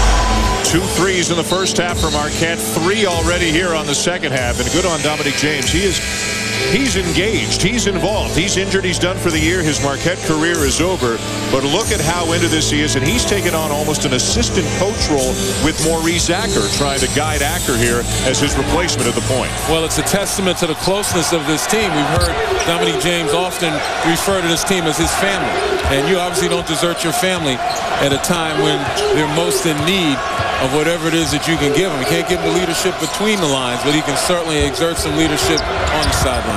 2 threes in the first half for Marquette, 3 already here on the second half, and good on Dominique James. He's engaged, he's involved, he's injured, he's done for the year. His Marquette career is over, but look at how into this he is, and he's taken on almost an assistant coach role with Maurice Acker, trying to guide Acker here as his replacement at the point. Well, it's a testament to the closeness of this team. We've heard Dominique James often refer to this team as his family, and you obviously don't desert your family at a time when they're most in need of whatever it is that you can give him. You can't give him the leadership between the lines, but he can certainly exert some leadership on the sideline.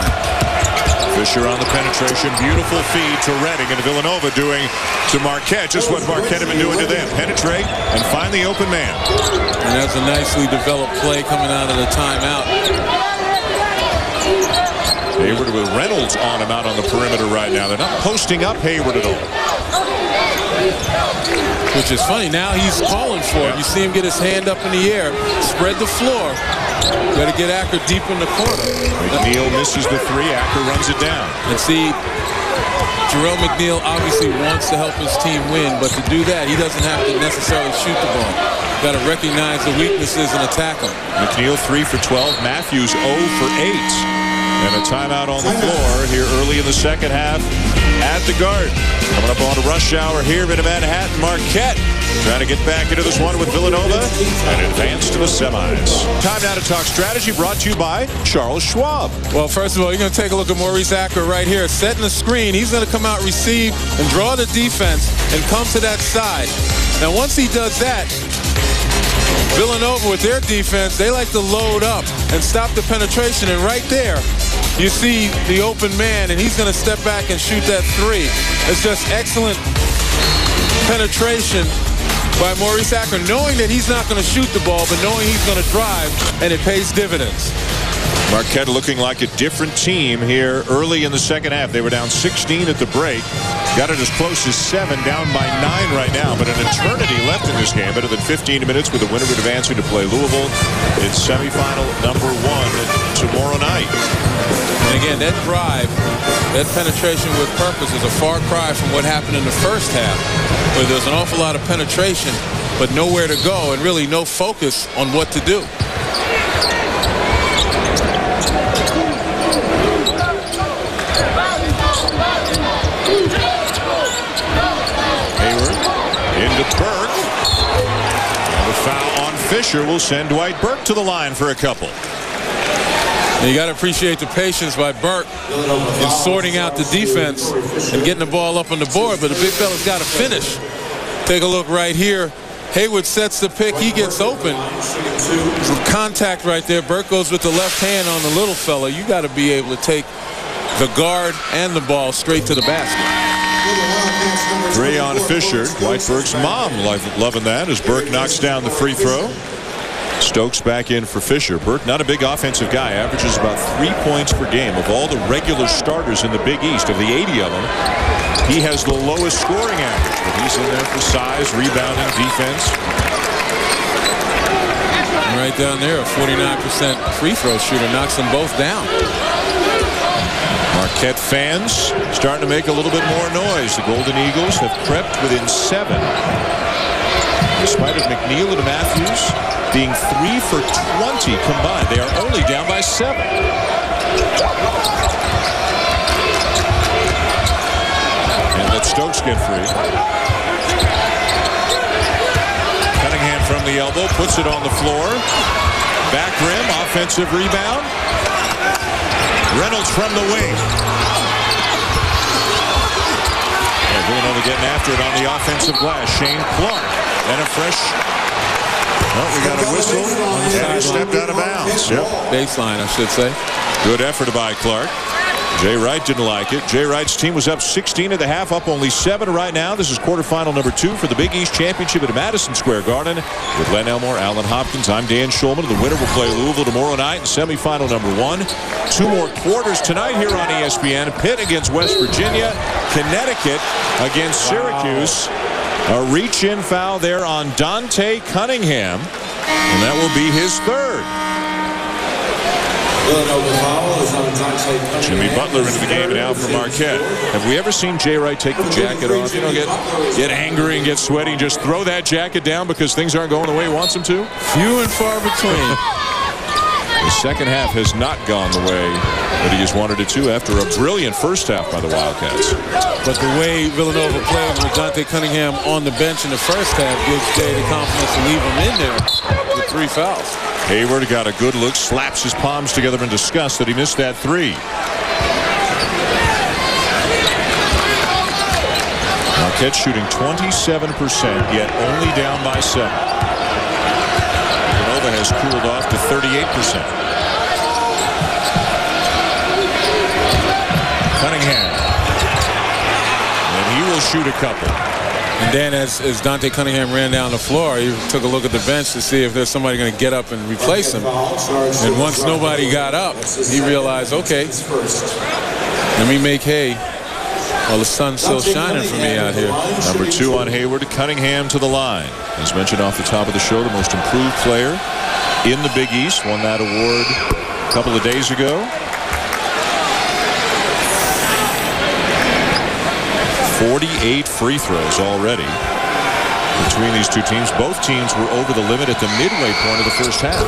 Fisher on the penetration. Beautiful feed to Reading, and Villanova doing to Marquette just what Marquette had been doing to them. Penetrate and find the open man. And that's a nicely developed play coming out of the timeout. Hayward with Reynolds on him out on the perimeter right now. They're not posting up Hayward at all. Which is funny. Now he's calling for it. You see him get his hand up in the air, spread the floor. Got to get Acker deep in the corner. McNeil misses the three. Acker runs it down. And see, Jerome McNeil obviously wants to help his team win, but to do that, he doesn't have to necessarily shoot the ball. Got to recognize the weaknesses and attack them. McNeil 3 for 12. Matthews 0 for 8. And a timeout on the floor here early in the second half at the Garden. Coming up on a rush hour here in Manhattan. Marquette trying to get back into this one with Villanova and advance to the semis. Time now to talk strategy, brought to you by Charles Schwab. Well, first of all, you're going to take a look at Maurice Acker right here. Setting the screen. He's going to come out, receive, and draw the defense and come to that side. Now, once he does that, Villanova with their defense, they like to load up and stop the penetration. And right there, you see the open man, and he's going to step back and shoot that three. It's just excellent penetration by Maurice Acker, knowing that he's not going to shoot the ball, but knowing he's going to drive, and it pays dividends. Marquette looking like a different team here early in the second half. They were down 16 at the break. Got it as close as 7, down by 9 right now, but an eternity left in this game. Better than 15 minutes with the winner advancing to play Louisville. It's semifinal number 1 tomorrow night. And again, that drive, that penetration with purpose is a far cry from what happened in the first half, where there's an awful lot of penetration, but nowhere to go and really no focus on what to do. Hayward into Burke. And the foul on Fisher will send Dwight Burke to the line for a couple. And you got to appreciate the patience by Burke in sorting out the defense and getting the ball up on the board, but the big fella's got to finish. Take a look right here. Hayward sets the pick. He gets open. Some contact right there. Burke goes with the left hand on the little fella. You got to be able to take the guard and the ball straight to the basket. 3 on Fisher. Dwight Burke's mom loving that as Burke knocks down the free throw. Stokes back in for Fisher. Burke, not a big offensive guy, averages about 3 points per game. Of all the regular starters in the Big East, of the 80 of them, he has the lowest scoring average. But he's in there for size, rebounding, defense. And right down there, a 49% free throw shooter knocks them both down. Marquette fans starting to make a little bit more noise. The Golden Eagles have crept within 7. Despite of McNeil and Matthews being 3 for 20 combined, they are only down by 7. And let Stokes get free. Cunningham from the elbow puts it on the floor. Back rim, offensive rebound. Reynolds from the wing. And Villanova getting after it on the offensive glass. Shane Clark. And a fresh. Oh, we got a whistle. And he stepped out of bounds. Yep. Baseline, I should say. Good effort by Clark. Jay Wright didn't like it. Jay Wright's team was up 16 at the half, up only 7 right now. This is quarterfinal number 2 for the Big East Championship at Madison Square Garden. With Len Elmore, Alan Hopkins, I'm Dan Schulman. The winner will play Louisville tomorrow night in semifinal number 1. 2 more quarters tonight here on ESPN. Pitt against West Virginia. Connecticut against Syracuse. A reach-in foul there on Dante Cunningham. And that will be his 3rd. Jimmy Butler into the game now for Marquette. Have we ever seen Jay Wright take the jacket off? You know, get angry and get sweaty and just throw that jacket down because things aren't going the way he wants them to? Few and far between. The second half has not gone the way that he has wanted it to after a brilliant first half by the Wildcats. But the way Villanova played with Dante Cunningham on the bench in the first half gives Jay the confidence to leave him in there with 3 fouls. Hayward got a good look, slaps his palms together in disgust that he missed that 3. Marquette shooting 27%, yet only down by 7. Villanova has cooled off to 38%. Cunningham. And he will shoot a couple. And then as Dante Cunningham ran down the floor, he took a look at the bench to see if there's somebody going to get up and replace him. And once nobody got up, he realized, okay, let me make hay. Well, the sun's still shining for me out here. Number 2 on Hayward, Cunningham to the line. As mentioned off the top of the show, the most improved player in the Big East. Won that award a couple of days ago. 48 free throws already between these two teams. Both teams were over the limit at the midway point of the first half.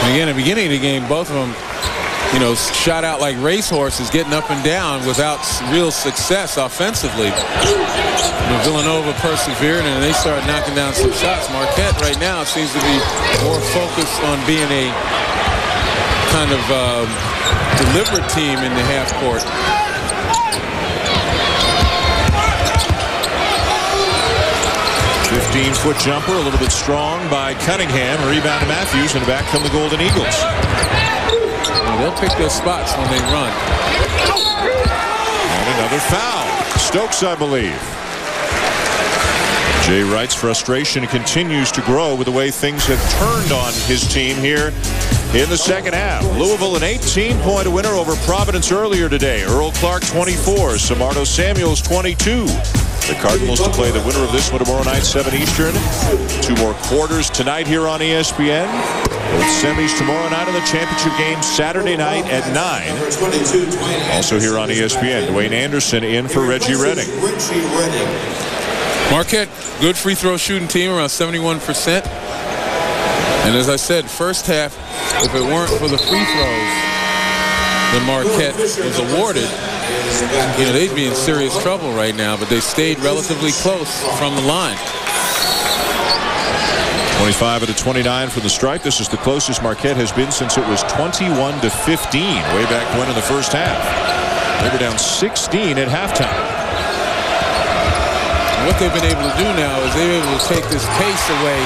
And again, at the beginning of the game, both of them, you know, shot out like racehorses, getting up and down without real success offensively. Villanova persevered, and they started knocking down some shots. Marquette right now seems to be more focused on being a kind of deliberate team in the half court. Foot jumper, a little bit strong by Cunningham. Rebound to Matthews, and back come the Golden Eagles. Well, they'll pick their spots when they run. And another foul. Stokes, I believe. Jay Wright's frustration continues to grow with the way things have turned on his team here in the second half. Louisville, an 18-point winner over Providence earlier today. Earl Clark, 24. Samardo Samuels, 22. The Cardinals to play the winner of this one tomorrow night, 7 Eastern. 2 more quarters tonight here on ESPN. Both semis tomorrow night, and the championship game Saturday night at 9. Also here on ESPN, Dwayne Anderson in for Reggie Redding. Marquette, good free throw shooting team, around 71%. And as I said, first half, if it weren't for the free throws that Marquette was awarded, you know, they'd be in serious trouble right now, but they stayed relatively close from the line. 25 out of 29 from the stripe. This is the closest Marquette has been since it was 21-15 way back when in the first half. They were down 16 at halftime. What they've been able to do now is they're able to take this pace away,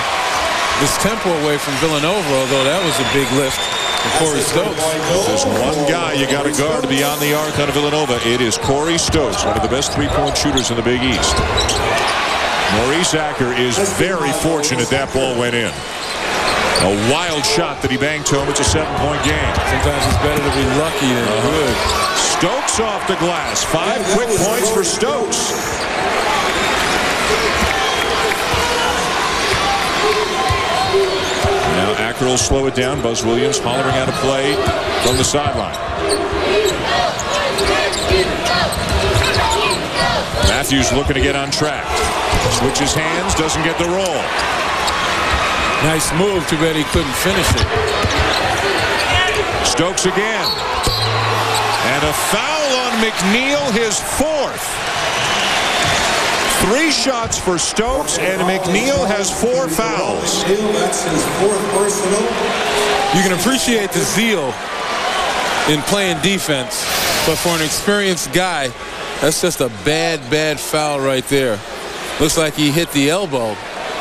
this tempo away from Villanova, although that was a big lift. Corey Stokes. There's one guy you got to guard beyond the arc out of Villanova. It is Corey Stokes, one of the best three-point shooters in the Big East. Maurice Acker is very fortunate that ball went in. A wild shot that he banked home. It's a 7-point game. Sometimes it's better to be lucky than good. Stokes off the glass. 5 quick points for Stokes. Now Acker will slow it down. Buzz Williams hollering out a play from the sideline. Matthews looking to get on track. Switches hands, doesn't get the roll. Nice move, too bad he couldn't finish it. Stokes again. And a foul on McNeil, his 4th. 3 shots for Stokes, and McNeil has 4 fouls. You can appreciate the zeal in playing defense, but for an experienced guy, that's just a bad foul right there. Looks like he hit the elbow,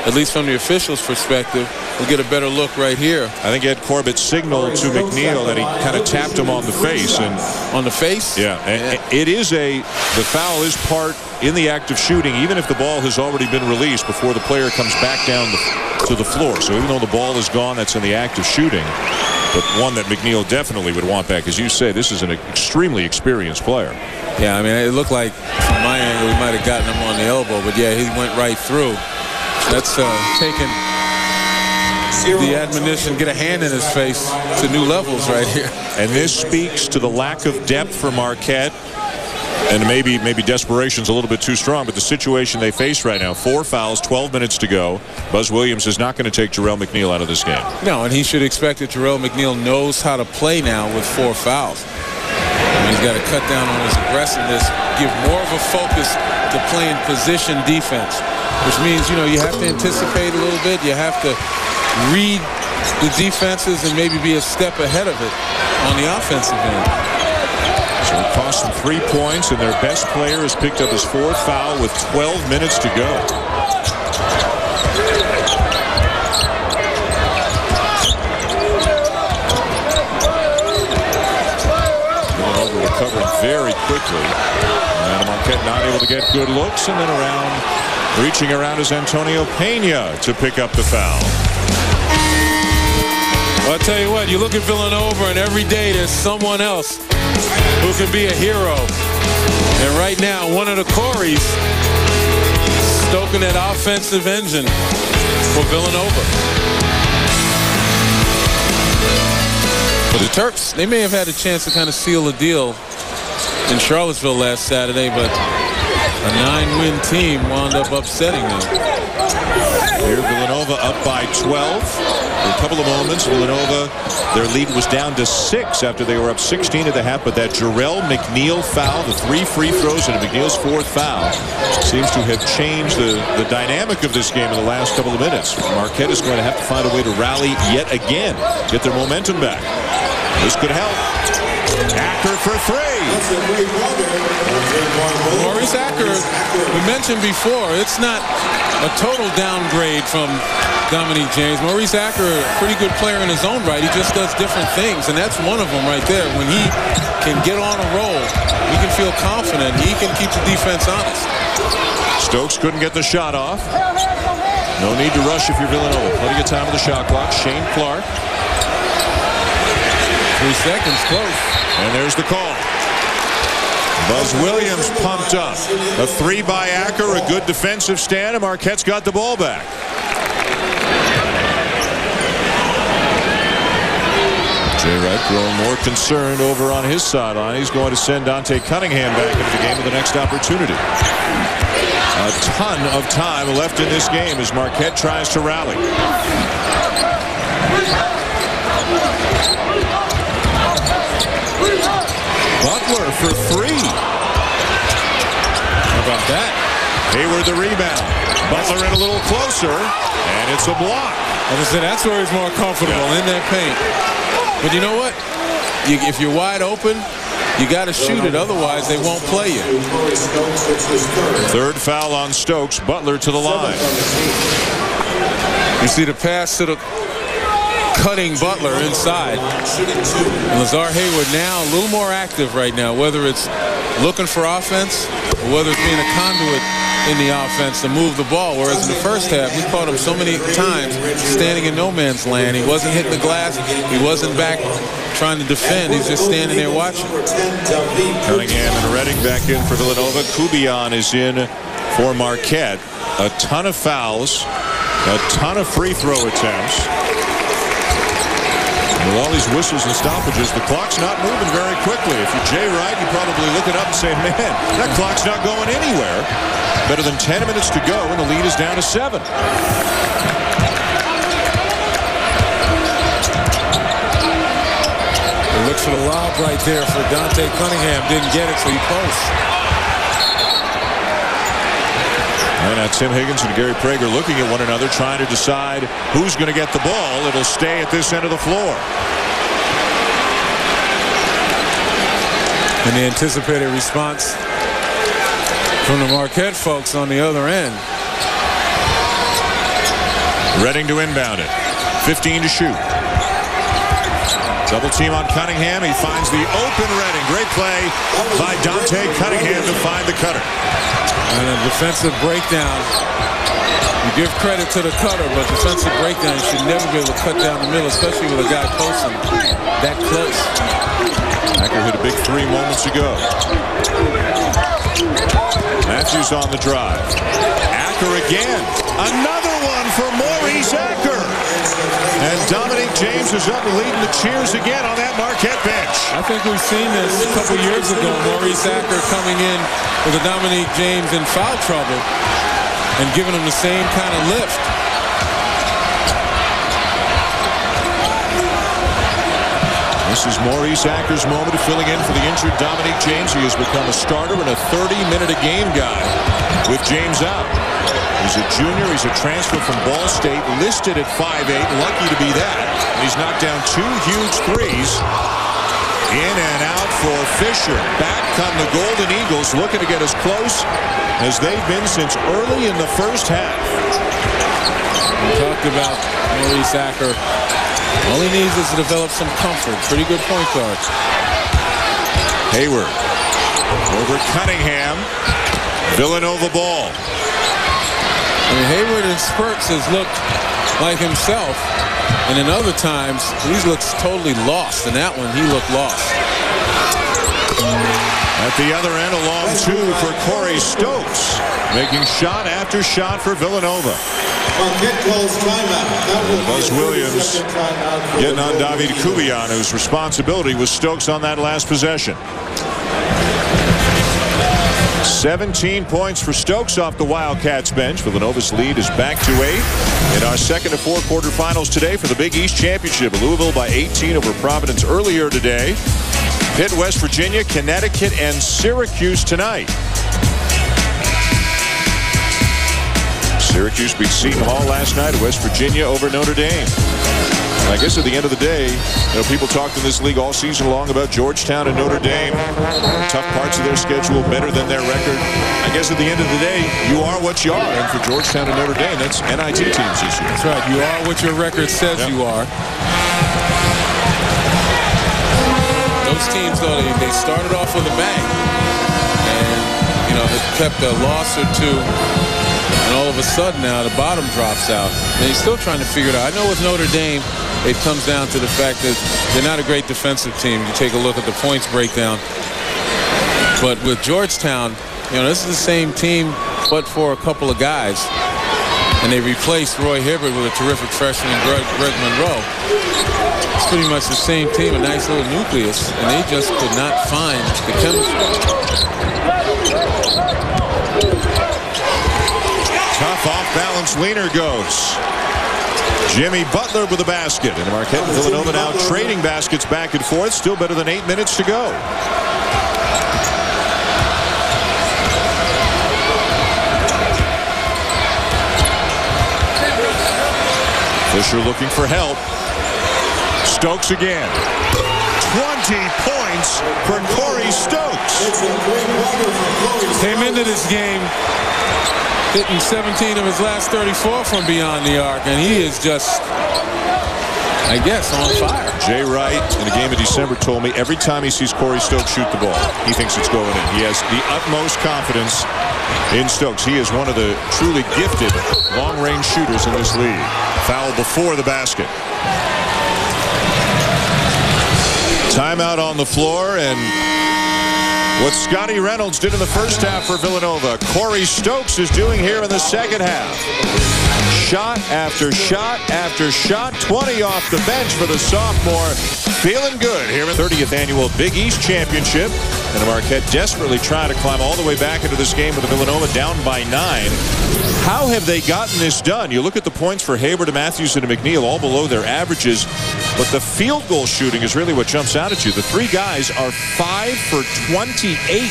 at least from the official's perspective. We'll get a better look right here. I think Ed Corbett signaled to McNeil that he kind of tapped him on the face. And on the face? Yeah, and it is the foul is part in the act of shooting, even if the ball has already been released before the player comes back down to the floor. So even though the ball is gone, that's in the act of shooting. But one that McNeil definitely would want back. As you say, this is an extremely experienced player. Yeah, I mean, it looked like from my angle, we might have gotten him on the elbow, but yeah, he went right through. That's taking the admonition, get a hand in his face to new levels right here. And this speaks to the lack of depth for Marquette. And maybe desperation's a little bit too strong, but the situation they face right now, 4 fouls, 12 minutes to go. Buzz Williams is not going to take Jarrell McNeil out of this game. No, and he should expect that Jarrell McNeil knows how to play now with 4 fouls. And he's got to cut down on his aggressiveness, give more of a focus to playing position defense, which means, you know, you have to anticipate a little bit. You have to read the defenses and maybe be a step ahead of it on the offensive end. So it cost them 3 points, and their best player has picked up his 4th foul with 12 minutes to go. Villanova recovering very quickly. And Marquette not able to get good looks, and then around Reaching around is Antonio Pena to pick up the foul. Well, I'll tell you what, you look at Villanova, and every day there's someone else who can be a hero. And right now, one of the Coreys stoking that offensive engine for Villanova. For the Terps, they may have had a chance to kind of seal a deal in Charlottesville last Saturday, but a 9-win team wound up upsetting them. Here, Villanova up by 12. For a couple of moments, Villanova, their lead was down to 6 after they were up 16 at the half, but that Jarrell McNeil foul, the 3 free throws and McNeil's 4th foul, seems to have changed the dynamic of this game in the last couple of minutes. Marquette is going to have to find a way to rally yet again, get their momentum back. This could help. Acker for 3. Maurice Acker, we mentioned before, it's not a total downgrade from Dominique James. Maurice Acker, a pretty good player in his own right. He just does different things, and that's one of them right there. When he can get on a roll, he can feel confident. He can keep the defense honest. Stokes couldn't get the shot off. No need to rush if you're Villanova. Plenty of time on the shot clock. Shane Clark. 3 seconds close. And there's the call. Buzz Williams pumped up. A 3 by Acker, a good defensive stand, and Marquette's got the ball back. Jay Wright growing more concerned over on his sideline. He's going to send Dante Cunningham back into the game with the next opportunity. A ton of time left in this game as Marquette tries to rally. Butler for 3. How about that? Hayward the rebound. Butler in a little closer, and it's a block. As I said, that's where he's more comfortable, in that paint. But you know what? If you're wide open, you got to shoot it. Otherwise, they won't play you. 3rd foul on Stokes. Butler to the line. You see the pass to the cutting Butler inside. And Lazar Hayward now a little more active right now, whether it's looking for offense or whether it's being a conduit in the offense to move the ball. Whereas in the first half, we caught him so many times standing in no man's land. He wasn't hitting the glass. He wasn't back trying to defend. He's just standing there watching. Cunningham and Redding back in for Villanova. Kubion is in for Marquette. A ton of fouls, a ton of free throw attempts. With all these whistles and stoppages, the clock's not moving very quickly. If you're Jay Wright, you probably look it up and say, man, that clock's not going anywhere. Better than 10 minutes to go, and the lead is down to 7. He looks for the lob right there for Dante Cunningham. Didn't get it, so he posts. And now Tim Higgins and Gary Prager looking at one another, trying to decide who's going to get the ball. It'll stay at this end of the floor. And the anticipated response from the Marquette folks on the other end. Redding to inbound it. 15 to shoot. Double team on Cunningham. He finds the open Redding. Great play by Dante Cunningham to find the cutter. And a defensive breakdown. You give credit to the cutter, but defensive breakdown, you should never be able to cut down the middle, especially with a guy posting that close. Acker hit a big 3 moments ago. Matthews on the drive. Acker again. Another one for Maurice Acker. And Dominique James is up and leading the cheers again on that Marquette bench. I think we've seen this a couple years ago. Maurice Acker coming in with a Dominique James in foul trouble and giving him the same kind of lift. This is Maurice Acker's moment of filling in for the injured Dominique James. He has become a starter and a 30-minute-a-game guy with James out. He's a junior. He's a transfer from Ball State, listed at 5'8", lucky to be that. And he's knocked down 2 huge threes. In and out for Fisher. Back come the Golden Eagles, looking to get as close as they've been since early in the first half. We talked about Maurice Acker. All he needs is to develop some comfort. Pretty good point guard. Hayward over Cunningham. Villanova ball. I mean, Hayward in spurts has looked like himself, and in other times he looks totally lost. In that one, he looked lost. At the other end, a long two for Corey Stokes, making shot after shot for Villanova. Marquette calls timeout. Buzz Williams getting on David Kubian, whose responsibility was Stokes on that last possession. 17 points for Stokes off the Wildcats bench. Villanova's lead is back to 8 in our second of 4 quarterfinals today for the Big East Championship. Louisville by 18 over Providence earlier today. Pitt, West Virginia, Connecticut, and Syracuse tonight. Syracuse beat Seton Hall last night at West Virginia over Notre Dame. And I guess at the end of the day, people talked in this league all season long about Georgetown and Notre Dame. Tough parts of their schedule, better than their record. I guess at the end of the day, you are what you are. And for Georgetown and Notre Dame, that's NIT teams this year. That's right. You are what your record says you are. Those teams, though, they started off with a bang. And, it kept a loss or two. And all of a sudden now the bottom drops out. And he's still trying to figure it out. I know with Notre Dame, it comes down to the fact that they're not a great defensive team. You take a look at the points breakdown. But with Georgetown, this is the same team, but for a couple of guys. And they replaced Roy Hibbert with a terrific freshman, Greg Monroe. It's pretty much the same team, a nice little nucleus, and they just could not find the chemistry. Tough off-balance leaner goes. Jimmy Butler with a basket. And Marquette and Villanova now trading baskets back and forth. Still better than 8 minutes to go. Fisher looking for help. Stokes again. 20 points for Corey Stokes. Came into this game hitting 17 of his last 34 from beyond the arc, and he is just, I guess, on fire. Jay Wright, in a game in December, told me every time he sees Corey Stokes shoot the ball, he thinks it's going in. He has the utmost confidence in Stokes. He is one of the truly gifted long-range shooters in this league. Foul before the basket. Timeout on the floor, and what Scotty Reynolds did in the first half for Villanova, Corey Stokes is doing here in the second half. Shot after shot after shot. 20 off the bench for the sophomore. Feeling good here in the 30th annual Big East Championship. And Marquette desperately trying to climb all the way back into this game with the Villanova down by 9. How have they gotten this done? You look at the points for Hayward and Matthews and McNeil, all below their averages. But the field goal shooting is really what jumps out at you. The three guys are 5 for 28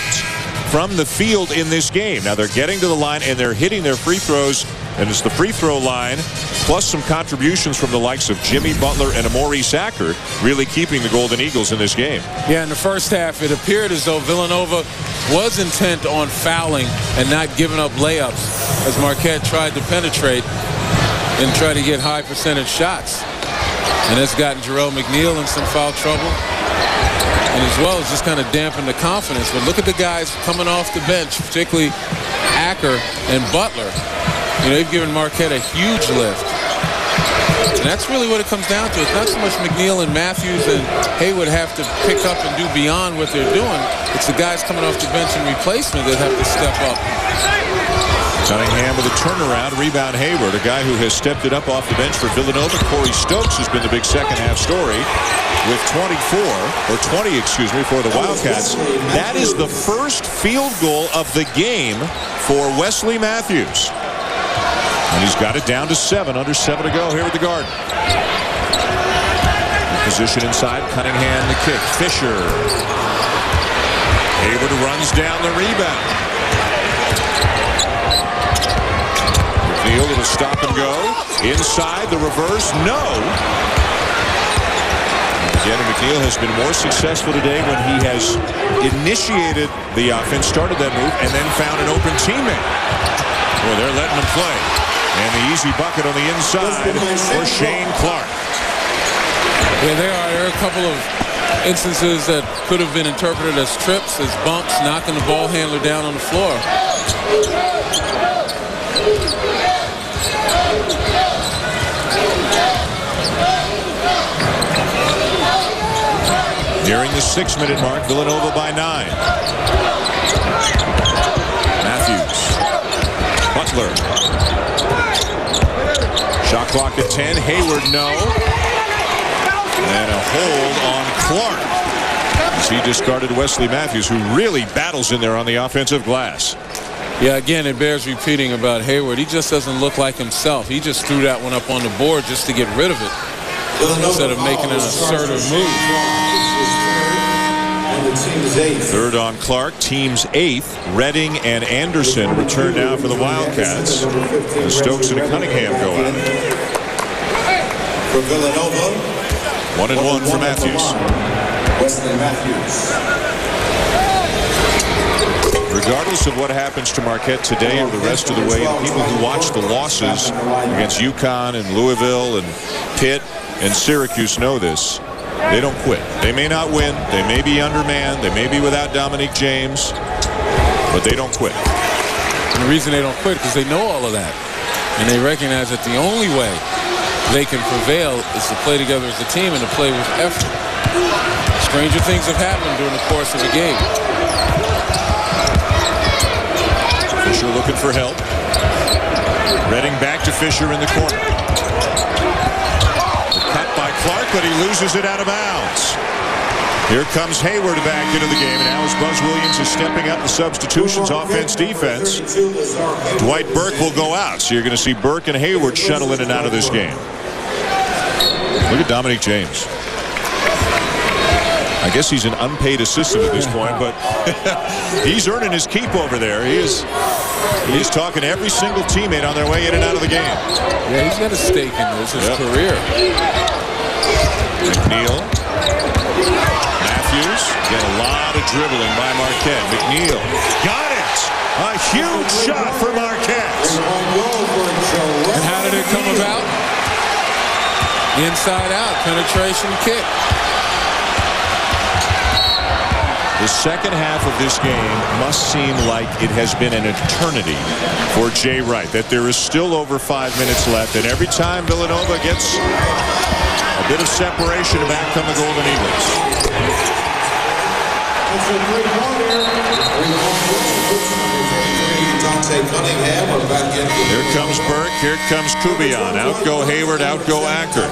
from the field in this game. Now they're getting to the line and they're hitting their free throws. And it's the free throw line, plus some contributions from the likes of Jimmy Butler and Maurice Acker, really keeping the Golden Eagles in this game. Yeah, in the first half, it appeared as though Villanova was intent on fouling and not giving up layups as Marquette tried to penetrate and try to get high percentage shots. And that's gotten Jarrell McNeil in some foul trouble. And as well as just kind of dampened the confidence. But look at the guys coming off the bench, particularly Acker and Butler. They've given Marquette a huge lift. And that's really what it comes down to. It's not so much McNeil and Matthews and Hayward have to pick up and do beyond what they're doing. It's the guys coming off the bench in replacement that have to step up. Cunningham with a turnaround, rebound Hayward, a guy who has stepped it up off the bench for Villanova. Corey Stokes has been the big second half story with 20 for the Wildcats. That is the first field goal of the game for Wesley Matthews. And he's got it down to 7, under 7 to go here at the Garden. Position inside, Cunningham the kick. Fisher. Hayward runs down the rebound. McNeil with a stop and go. Inside, the reverse, no. Again, McNeil has been more successful today when he has initiated the offense, started that move, and then found an open teammate. Boy, they're letting him play. And the easy bucket on the inside for Shane Clark. Yeah, there are a couple of instances that could have been interpreted as trips, as bumps, knocking the ball handler down on the floor. Nearing the 6-minute mark, Villanova by 9. Matthews. Butler. Shot clock at 10. Hayward, no. And a hold on Clark. As he discarded Wesley Matthews, who really battles in there on the offensive glass. Yeah, again, it bears repeating about Hayward. He just doesn't look like himself. He just threw that one up on the board just to get rid of it instead of making an assertive move. Third on Clark, team's 8th. Redding and Anderson return now for the Wildcats. And Stokes and Cunningham go out. For Villanova, 1-1 for Matthews. Wesley Matthews. Regardless of what happens to Marquette today or the rest of the way, the people who watch the losses against UConn and Louisville and Pitt and Syracuse know this. They don't quit. They may not win. They may be undermanned. They may be without Dominique James. But they don't quit. And the reason they don't quit is because they know all of that. And they recognize that the only way they can prevail is to play together as a team and to play with effort. Stranger things have happened during the course of the game. Fisher looking for help. Redding back to Fisher in the corner. The cut by Clark, but he loses it out of bounds. Here comes Hayward back into the game, and now as Buzz Williams is stepping up the substitutions, offense, defense, Dwight Burke will go out. So you're going to see Burke and Hayward shuttle in and out of this game. Look at Dominique James. I guess he's an unpaid assistant at this point, but he's earning his keep over there. He's talking to every single teammate on their way in and out of the game. Yeah, he's got a stake in this, his career. McNeil. Matthews. Get a lot of dribbling by Marquette. McNeil. Got it! A huge shot for Marquette. And how did it come about? Inside out, penetration kick. The second half of this game must seem like it has been an eternity for Jay Wright, that there is still over 5 minutes left, and every time Villanova gets a bit of separation, back come the Golden Eagles. Here comes Burke, here comes Kubion. Out go Hayward, out go Acker.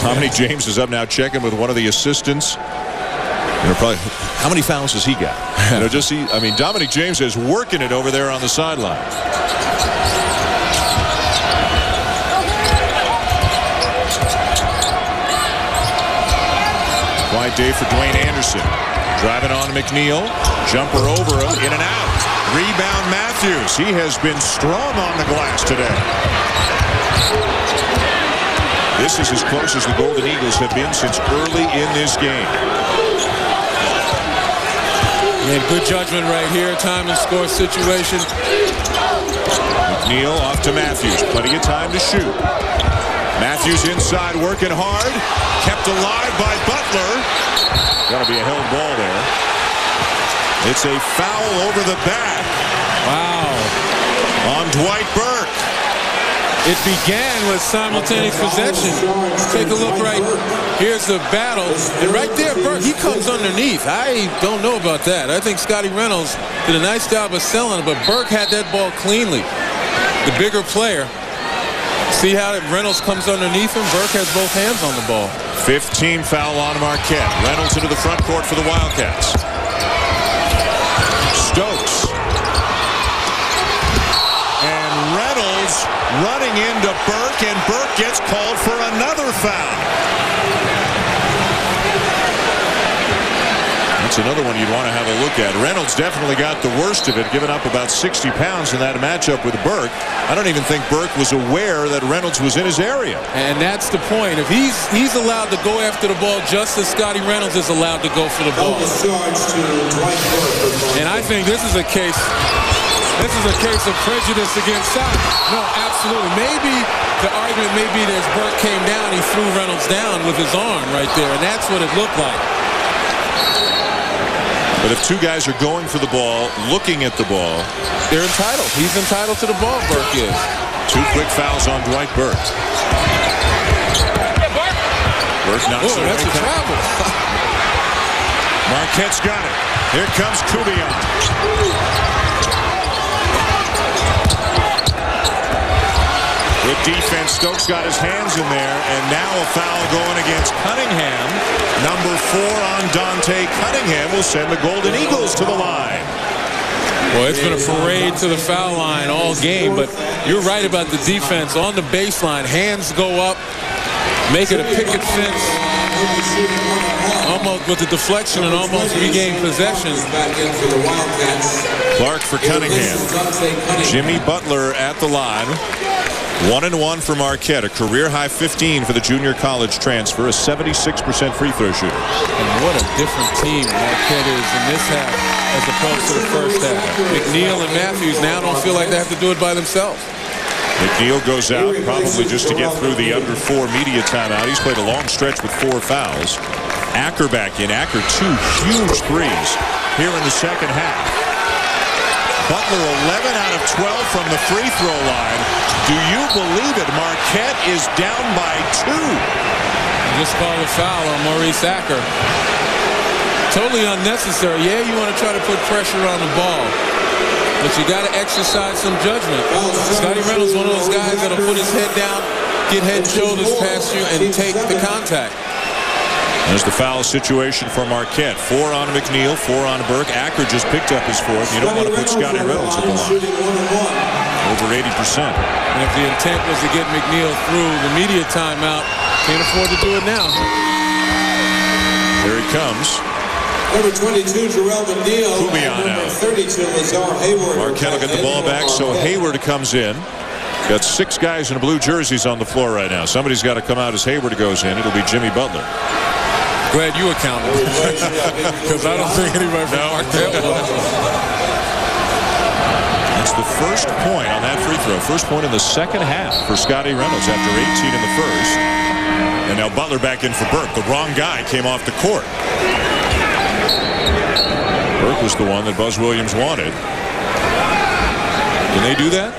Dominique James is up now checking with one of the assistants. Probably, how many fouls has he got? I mean, Dominique James is working it over there on the sideline. Quiet day for Dwayne Anderson. Driving on McNeil. Jumper over him, in and out. Rebound Matthews. He has been strong on the glass today. This is as close as the Golden Eagles have been since early in this game. And good judgment right here. Time and score situation. McNeil off to Matthews. Plenty of time to shoot. Matthews inside working hard. Kept alive by Butler. Got to be a held ball there. It's a foul over the back. Wow. On Dwight Burke. It began with simultaneous possession. Take a look right. Here's the battle. And right there, Burke, he comes underneath. I don't know about that. I think Scotty Reynolds did a nice job of selling it, but Burke had that ball cleanly. The bigger player. See how Reynolds comes underneath him? Burke has both hands on the ball. 15 foul on Marquette. Reynolds into the front court for the Wildcats. Stokes. And Reynolds running into Burke, and Burke gets called for another foul. That's another one you'd want to have a look at. Reynolds definitely got the worst of it, giving up about 60 pounds in that matchup with Burke. I don't even think Burke was aware that Reynolds was in his area. And that's the point. If he's allowed to go after the ball just as Scotty Reynolds is allowed to go for the ball. And I think this is a case of prejudice against side. No, absolutely. Maybe the argument may be that as Burke came down, he threw Reynolds down with his arm right there, and that's what it looked like. But if two guys are going for the ball, looking at the ball, they're entitled. He's entitled to the ball, Burke is. 2 quick fouls on Dwight Burke. Burke knocks it that's a away. travel. Marquette's got it. Here comes Kubiak. Good defense. Stokes got his hands in there, and now a foul going against Cunningham. Number 4 on Dante Cunningham will send the Golden Eagles to the line. Well, it's been a parade to the foul line all game, but you're right about the defense. On the baseline, hands go up, make it a picket fence, almost with the deflection and almost regain possession. Clark for Cunningham. Jimmy Butler at the line. 1-1 for Marquette, a career-high 15 for the junior college transfer, a 76% free throw shooter. And what a different team Marquette is in this half as opposed to the first half. McNeil and Matthews now don't feel like they have to do it by themselves. McNeil goes out probably just to get through the under 4 media timeout. He's played a long stretch with 4 fouls. Acker back in. Acker 2 huge threes here in the second half. Butler 11 out of 12 from the free throw line. Do you believe it? Marquette is down by 2. Just called a foul on Maurice Acker. Totally unnecessary. Yeah, you want to try to put pressure on the ball, but you got to exercise some judgment. Scotty Reynolds, one of those guys that'll put his head down, get head and shoulders past you, and take the contact. There's the foul situation for Marquette. 4 on McNeil, 4 on Burke. Acker just picked up his 4th. You don't want to put Scotty Reynolds at the line. Over 80%. And if the intent was to get McNeil through the media timeout, can't afford to do it now. Here he comes. Number 22, Jarrell McNeil. Kubiak Number out. 32, Lazar Hayward. Marquette will get the ball back, so Hayward comes in. Got 6 guys in blue jerseys on the floor right now. Somebody's got to come out as Hayward goes in. It'll be Jimmy Butler. Glad you accounted. Because I don't think anybody from Marquette will. That's the first point on that free throw. First point in the second half for Scotty Reynolds after 18 in the first. And now Butler back in for Burke. The wrong guy came off the court. Burke was the one that Buzz Williams wanted. Can they do that?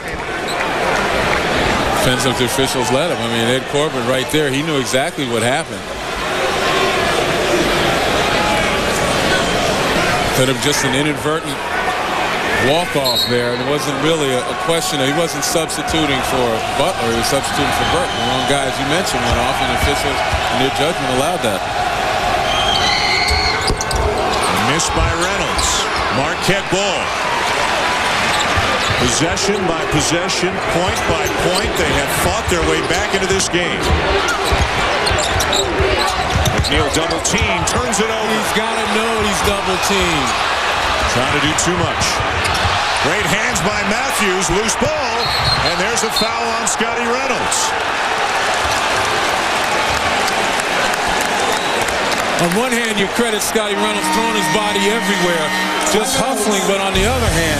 Defensive officials let him. I mean, Ed Corbett right there, he knew exactly what happened. Could have just an inadvertent walk-off there. It wasn't really a question. He wasn't substituting for Butler. He was substituting for Burke. The wrong guy, as you mentioned, went off, and officials in their judgment allowed that. Missed by Reynolds. Marquette ball. Possession by possession, point by point, they have fought their way back into this game. McNeil double team, turns it over. He's got to know he's double teamed. Trying to do too much. Great hands by Matthews, loose ball, and there's a foul on Scotty Reynolds. On one hand, you credit Scotty Reynolds throwing his body everywhere, just hustling, but on the other hand,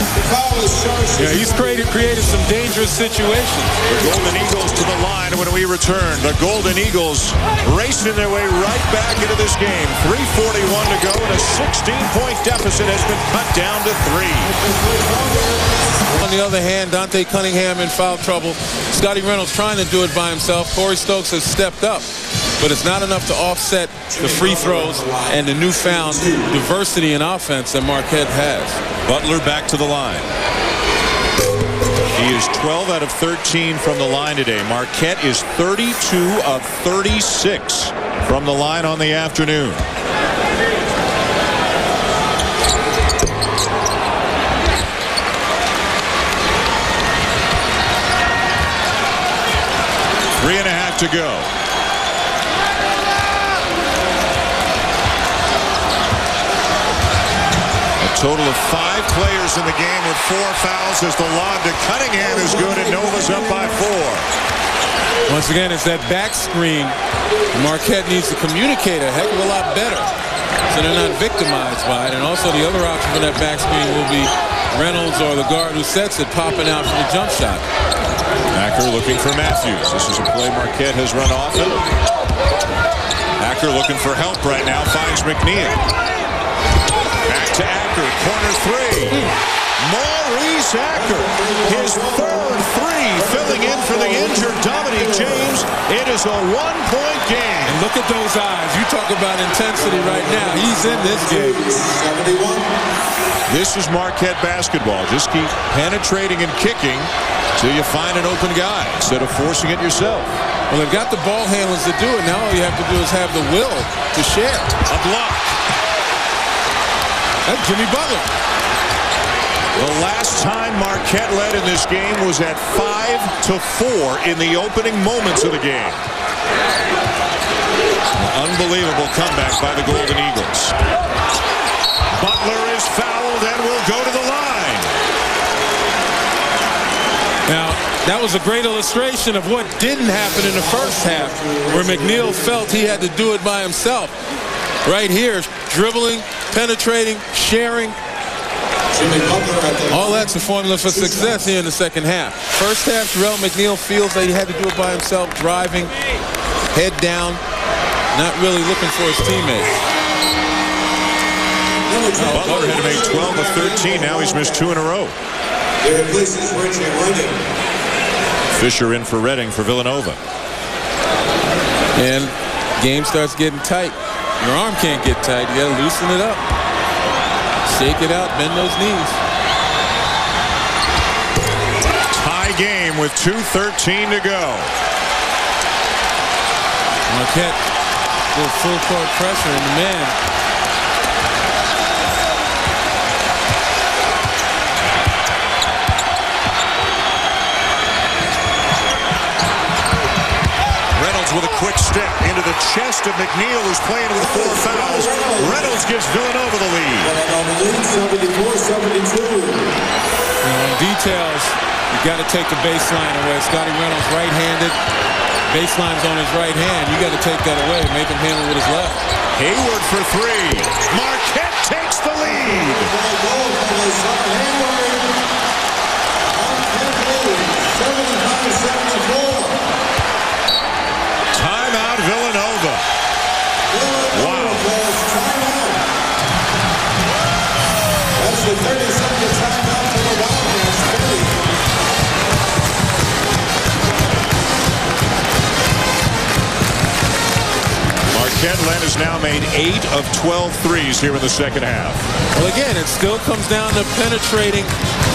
yeah, he's created some dangerous situations. The Golden Eagles to the line when we return. The Golden Eagles racing their way right back into this game. 3:41 to go, and a 16-point deficit has been cut down to 3. On the other hand, Dante Cunningham in foul trouble. Scotty Reynolds trying to do it by himself. Corey Stokes has stepped up, but it's not enough to offset the free throws and the newfound diversity in offense that Marquette has. Butler back to the line. He is 12 out of 13 from the line today. Marquette is 32 of 36 from the line on the afternoon. Three and a half to go. Total of 5 players in the game with 4 fouls as the lob to Cunningham is good, and Nova's up by 4. Once again, it's that back screen. Marquette needs to communicate a heck of a lot better so they're not victimized by it. And also the other option for that back screen will be Reynolds or the guard who sets it popping out for the jump shot. Acker looking for Matthews. This is a play Marquette has run often. Acker looking for help right now, finds McNeil. Back to Acker, corner 3. Maurice Acker, his third three, filling in for the injured Dominic James. It is a one-point game. And look at those eyes. You talk about intensity right now. He's in this game. 71. This is Marquette basketball. Just keep penetrating and kicking till you find an open guy instead of forcing it yourself. Well, they've got the ball handlers to do it. Now all you have to do is have the will to share. A block. That's Jimmy Butler. The last time Marquette led in this game was at 5-4 in the opening moments of the game. An unbelievable comeback by the Golden Eagles. Butler is fouled and will go to the line. Now, that was a great illustration of what didn't happen in the first half, where McNeil felt he had to do it by himself. Right here, dribbling, penetrating, sharing. All that's a formula for success here in the second half. First half, Terrell McNeil feels that he had to do it by himself, driving, head down, not really looking for his teammates. Butler had made 12 of 13. Now he's missed 2 in a row. Fisher in for Redding for Villanova. And game starts getting tight. Your arm can't get tight. You got to loosen it up. Shake it out, bend those knees. Tie game with 2:13 to go. Marquette with full court pressure, and the man. Reynolds with a quick step into the chest of McNeil, who's playing with 4 fouls. Reynolds gives Villanova the lead. 74-72. On details, you got to take the baseline away. Scotty Reynolds right-handed. Baseline's on his right hand. You got to take that away, make him handle with his left. Hayward for 3. Marquette takes the lead. Timeout Villanova. Wow. That's the 30-second timeout for the Wildcats. Marquette Len has now made 8 of 12 threes here in the second half. Well, again, it still comes down to penetrating,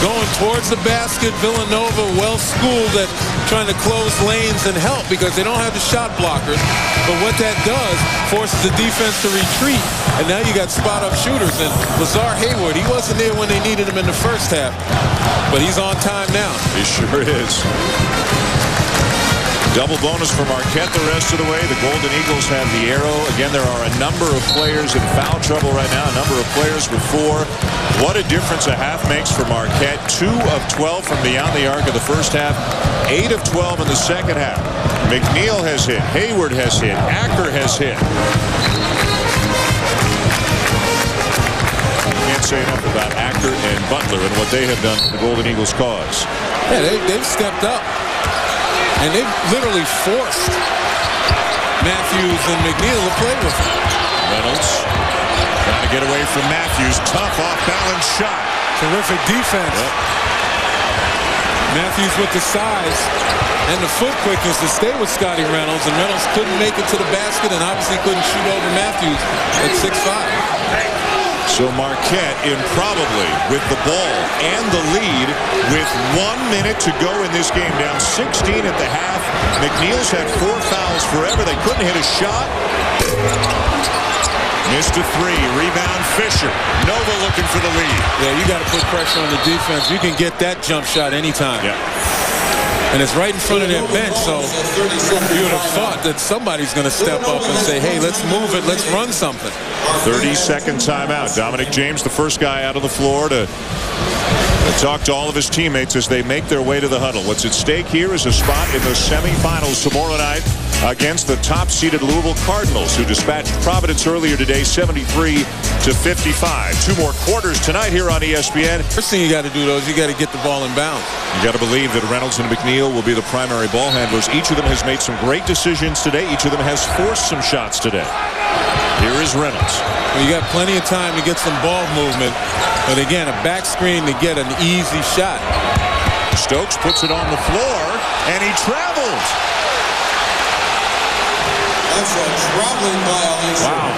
going towards the basket. Villanova well-schooled at trying to close lanes and help because they don't have the shot blockers. But what that does forces the defense to retreat. And now you got spot-up shooters. And Lazar Hayward, he wasn't there when they needed him in the first half. But he's on time now. He sure is. Double bonus for Marquette the rest of the way. The Golden Eagles have the arrow. Again, there are a number of players in foul trouble right now. A number of players with 4. What a difference a half makes for Marquette. 2 of 12 from beyond the arc of the first half. 8 of 12 in the second half. McNeil has hit. Hayward has hit. Acker has hit. Can't say enough about Acker and Butler and what they have done for the Golden Eagles' cause. Yeah, they've stepped up. And they've literally forced Matthews and McNeil to play with him. Reynolds trying to get away from Matthews. Tough off-balance shot. Terrific defense. Yep. Matthews with the size and the foot quickness to stay with Scotty Reynolds. And Reynolds couldn't make it to the basket and obviously couldn't shoot over Matthews at 6'5". So Marquette improbably with the ball and the lead with 1 minute to go in this game. Down 16 at the half. McNeil's had 4 fouls forever. They couldn't hit a shot. Missed a 3. Rebound Fisher. Nova looking for the lead. Yeah, you got to put pressure on the defense. You can get that jump shot anytime. Yeah. And it's right in front of their bench, so you would have thought that somebody's going to step up and say, hey, let's move it, let's run something. 30-second timeout. Dominic James, the first guy out of the floor to talk to all of his teammates as they make their way to the huddle. What's at stake here is a spot in the semifinals tomorrow night against the top-seeded Louisville Cardinals, who dispatched Providence earlier today, 73-55. 2 more quarters tonight here on ESPN. First thing you got to do, though, is you got to get the ball in bounds. You got to believe that Reynolds and McNeil will be the primary ball handlers. Each of them has made some great decisions today. Each of them has forced some shots today. Here is Reynolds. You got plenty of time to get some ball movement, but again, a back screen to get an easy shot. Stokes puts it on the floor, and he travels. That's a traveling violation. Wow.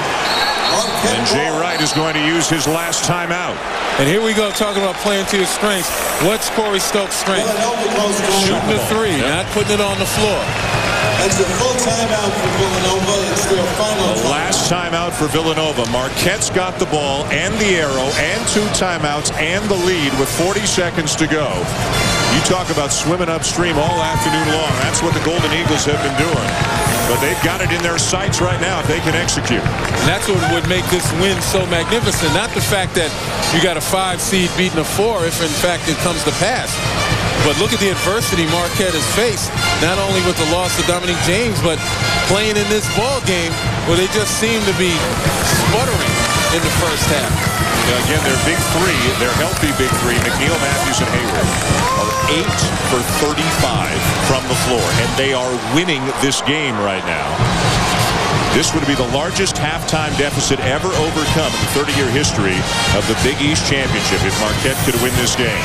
And Jay Wright is going to use his last timeout. And here we go, talking about playing to your strengths. What's Corey Stokes' strength? Shooting the three, not putting it on the floor. That's a full timeout for Villanova. It's their final. The last timeout for Villanova. Marquette's got the ball and the arrow and 2 timeouts and the lead with 40 seconds to go. You talk about swimming upstream all afternoon long. That's what the Golden Eagles have been doing. But they've got it in their sights right now if they can execute. And that's what would make this win so magnificent. Not the fact that you got a 5 seed beating a 4 if in fact it comes to pass. But look at the adversity Marquette has faced, not only with the loss of Dominique James, but playing in this ball game where they just seem to be sputtering in the first half. Yeah, again, their big three, their healthy big three, McNeil, Matthews, and Hayward, are 8 for 35 from the floor, and they are winning this game right now. This would be the largest halftime deficit ever overcome in the 30-year history of the Big East Championship if Marquette could win this game.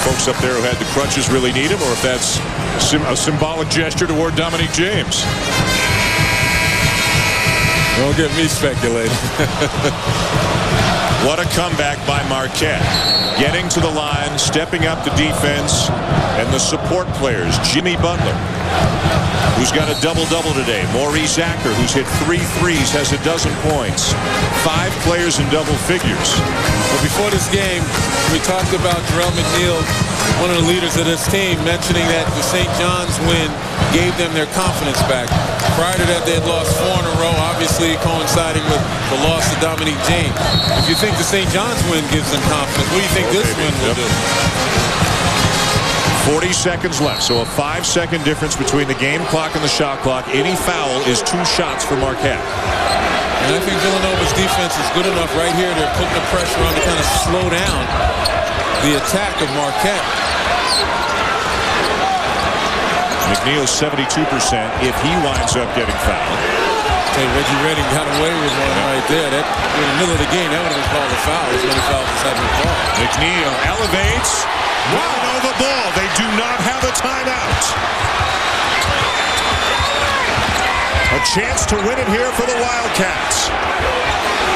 Folks up there who had the crutches really need him, or if that's a symbolic gesture toward Dominique James. Don't get me speculating. What a comeback by Marquette. Getting to the line, stepping up the defense, and the support players. Jimmy Butler, who's got a double-double today. Maurice Acker, who's hit 3 threes, has a dozen points. 5 players in double figures. Well, before this game, we talked about Jarrell McNeil, one of the leaders of this team, mentioning that the St. John's win gave them their confidence back. Prior to that, they had lost 4 in a row, obviously coinciding with the loss of Dominique James. If you think the St. John's win gives them confidence, what do you think this win will do? 40 seconds left, so a 5-second difference between the game clock and the shot clock. Any foul is 2 shots for Marquette. And I think Villanova's defense is good enough right here. They're putting the pressure on to kind of slow down the attack of Marquette. McNeil's 72% if he winds up getting fouled. Okay, Reggie Redding got away with one right there. That, in the middle of the game, that would have been called a foul. As many fouls as have been called. McNeil elevates. Villanova ball. They do not have a timeout. A chance to win it here for the Wildcats.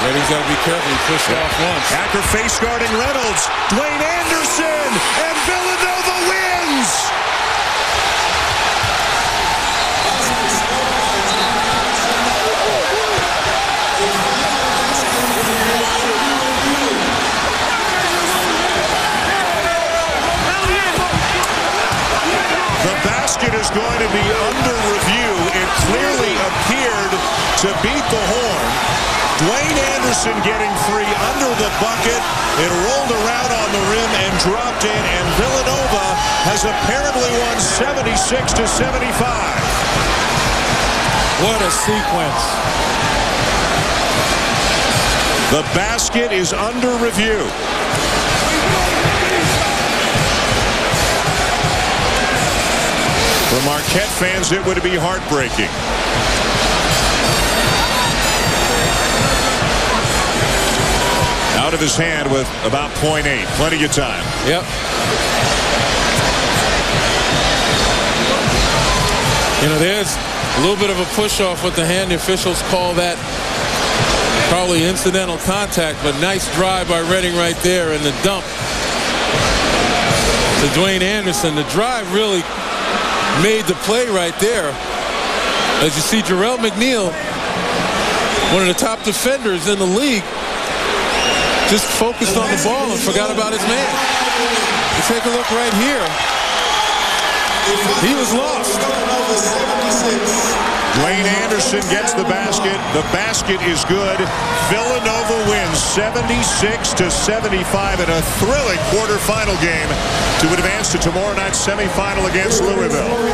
Redding's got to be careful. He pushed off once. Acker face guarding Reynolds. Dwayne Anderson. And Villanova wins. The basket is going to be under review. It clearly appeared to beat the horn. Dwayne Anderson getting 3 under the bucket. It rolled around on the rim and dropped in, and Villanova has apparently won 76-75. What a sequence. The basket is under review. For Marquette fans, it would be heartbreaking. Out of his hand with about .8. Plenty of time. Yep. You know, there's a little bit of a push-off with the hand. The officials call that probably incidental contact, but nice drive by Redding right there, and the dump to Dwayne Anderson. The drive really made the play right there. As you see, Jarrell McNeil, one of the top defenders in the league, just focused on the ball and forgot about his man. You take a look right here. He was lost. Dwayne Anderson gets the basket. The basket is good. Villanova wins 76-75 in a thrilling quarterfinal game to advance to tomorrow night's semifinal against Louisville.